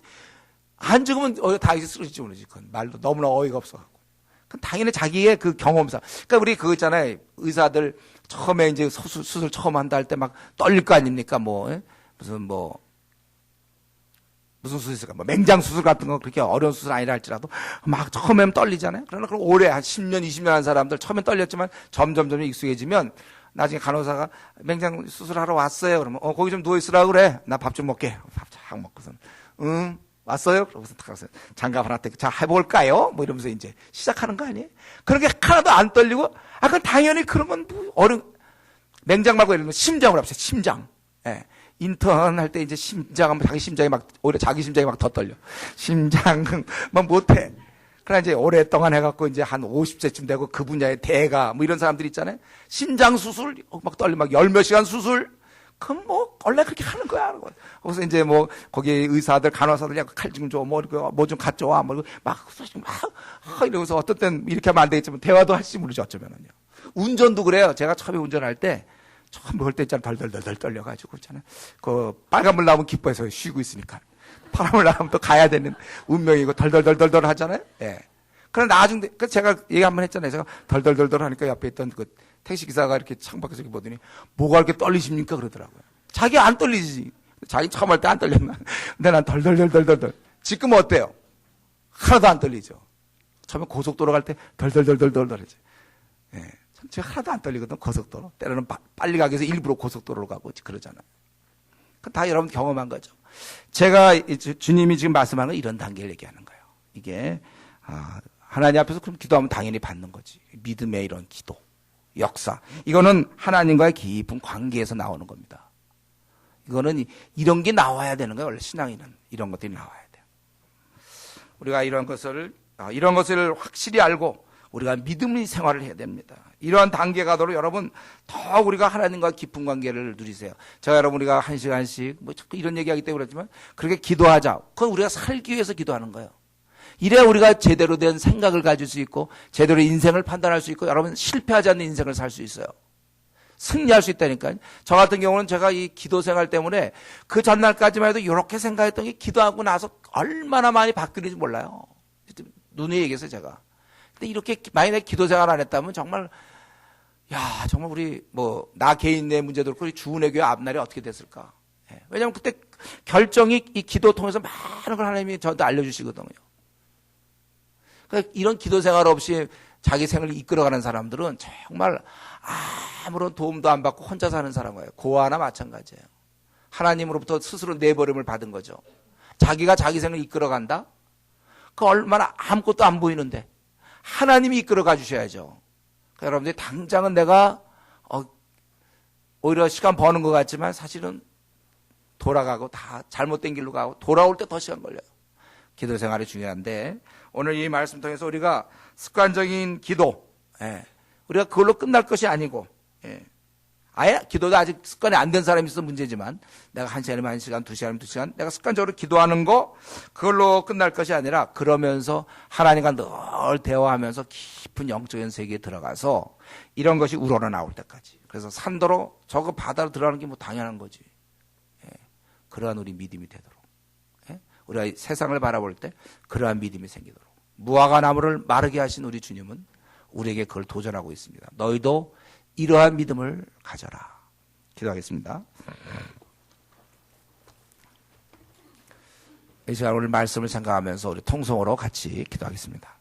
[SPEAKER 1] 다윗이 쓰러질지 모르지. 그건 말도 너무나 어이가 없어갖고. 그건 당연히 자기의 그 경험상. 그러니까 우리 그거 있잖아요. 의사들 처음에 이제 수술 처음 한다 할 때 막 떨릴 거 아닙니까? 무슨 수술 있을까? 맹장 수술 같은 거 그렇게 어려운 수술 아니라 할지라도 막 처음에는 떨리잖아요. 그러나 그럼 오래 한 10년, 20년 한 사람들 처음엔 떨렸지만 점점 익숙해지면 나중에 간호사가 맹장 수술하러 왔어요. 그러면 거기 좀 누워 있으라 그래. 나 밥 좀 먹게. 밥 쫙 먹고선 왔어요? 그러고서 딱 가서 장갑 하나 떼고 자 해볼까요? 뭐 이러면서 이제 시작하는 거 아니에요? 그런 게 하나도 안 떨리고 그건 당연히 그런 건 맹장 말고 예를 들면 심장으로 합시다. 심장. 예. 인턴 할 때 이제 심장하면 오히려 자기 심장이 막 더 떨려. 심장만 못해. 그러나 이제 오랫동안 해갖고 이제 한 50세쯤 되고 그 분야의 대가 뭐 이런 사람들 있잖아요. 심장 수술 막 떨려 막 열 몇 시간 수술. 그럼 원래 그렇게 하는 거야. 그래서 이제 거기 의사들, 간호사들 칼 좀 줘, 뭐 좀 갖줘 와, 막 이러면서 어떤 땐 이렇게 하면 안 되겠지만 대화도 할지 모르죠. 어쩌면은요. 운전도 그래요. 제가 처음에 운전할 때 처음 볼 때 있잖아요. 덜덜덜 떨려가지고 있잖아요. 그 빨간불 나오면 기뻐해서 쉬고 있으니까. 파란불 나오면 또 가야 되는 운명이고 덜덜덜덜 하잖아요. 예. 그러나 나중에 제가 얘기 한번 했잖아요. 제가 덜덜덜 하니까 옆에 있던 그 택시 기사가 이렇게 창밖에서 이렇게 보더니 뭐가 이렇게 떨리십니까? 그러더라고요. 자기 안 떨리지. 자기 처음 할 때 안 떨렸나. 근데 난 덜덜덜. 지금 어때요? 하나도 안 떨리죠. 처음에 고속도로 갈 때 덜덜덜 하지. 예. 제가 하나도 안 떨리거든. 고속도로. 때로는 빨리 가기 위해서 일부러 고속도로로 가고 그러잖아요. 다 여러분 경험한 거죠. 제가 주님이 지금 말씀하는 건 이런 단계를 얘기하는 거예요. 이게 하나님 앞에서 그럼 기도하면 당연히 받는 거지. 믿음의 이런 기도, 역사. 이거는 하나님과의 깊은 관계에서 나오는 겁니다. 이거는 이런 게 나와야 되는 거예요. 원래 신앙인은 이런 것들이 나와야 돼요. 우리가 이런 것을 확실히 알고 우리가 믿음의 생활을 해야 됩니다. 이러한 단계 가도록 여러분 더 우리가 하나님과 깊은 관계를 누리세요. 제가 여러분 우리가 한 시간씩 자꾸 이런 얘기하기 때문에 그렇지만 그렇게 기도하자. 그건 우리가 살기 위해서 기도하는 거예요. 이래야 우리가 제대로 된 생각을 가질 수 있고 제대로 인생을 판단할 수 있고 여러분 실패하지 않는 인생을 살 수 있어요. 승리할 수 있다니까요. 저 같은 경우는 제가 이 기도 생활 때문에 그 전날까지만 해도 이렇게 생각했던 게 기도하고 나서 얼마나 많이 바뀌는지 몰라요. 눈에 얘기했어요 제가. 근데 이렇게 만약에 기도 생활 안 했다면 정말 우리 나 개인 내 문제도 그렇고 주은혜 교회 앞날이 어떻게 됐을까. 예. 왜냐하면 그때 결정이 이 기도 통해서 많은 걸 하나님이 저한테 알려주시거든요. 그러니까 이런 기도 생활 없이 자기 생을 이끌어가는 사람들은 정말 아무런 도움도 안 받고 혼자 사는 사람이에요. 고아나 마찬가지예요. 하나님으로부터 스스로 내버림을 받은 거죠. 자기가 자기 생을 이끌어간다? 그 얼마나 아무것도 안 보이는데 하나님이 이끌어가 주셔야죠. 그러니까 여러분들이 당장은 내가 오히려 시간 버는 것 같지만 사실은 돌아가고 다 잘못된 길로 가고 돌아올 때 더 시간 걸려요. 기도 생활이 중요한데 오늘 이 말씀 통해서 우리가 습관적인 기도, 우리가 그걸로 끝날 것이 아니고, 아예 기도도 아직 습관이 안 된 사람이 있어서 문제지만 내가 1시간이면 1시간, 2시간이면 2시간 내가 습관적으로 기도하는 거 그걸로 끝날 것이 아니라 그러면서 하나님과 늘 대화하면서 깊은 영적인 세계에 들어가서 이런 것이 우러러 나올 때까지. 그래서 산더러 저거 바다로 들어가는 게 뭐 당연한 거지. 그러한 우리 믿음이 되도록. 우리가 세상을 바라볼 때 그러한 믿음이 생기도록. 무화과 나무를 마르게 하신 우리 주님은 우리에게 그걸 도전하고 있습니다. 너희도 이러한 믿음을 가져라. 기도하겠습니다. 이 시간 오늘 말씀을 생각하면서 우리 통성으로 같이 기도하겠습니다.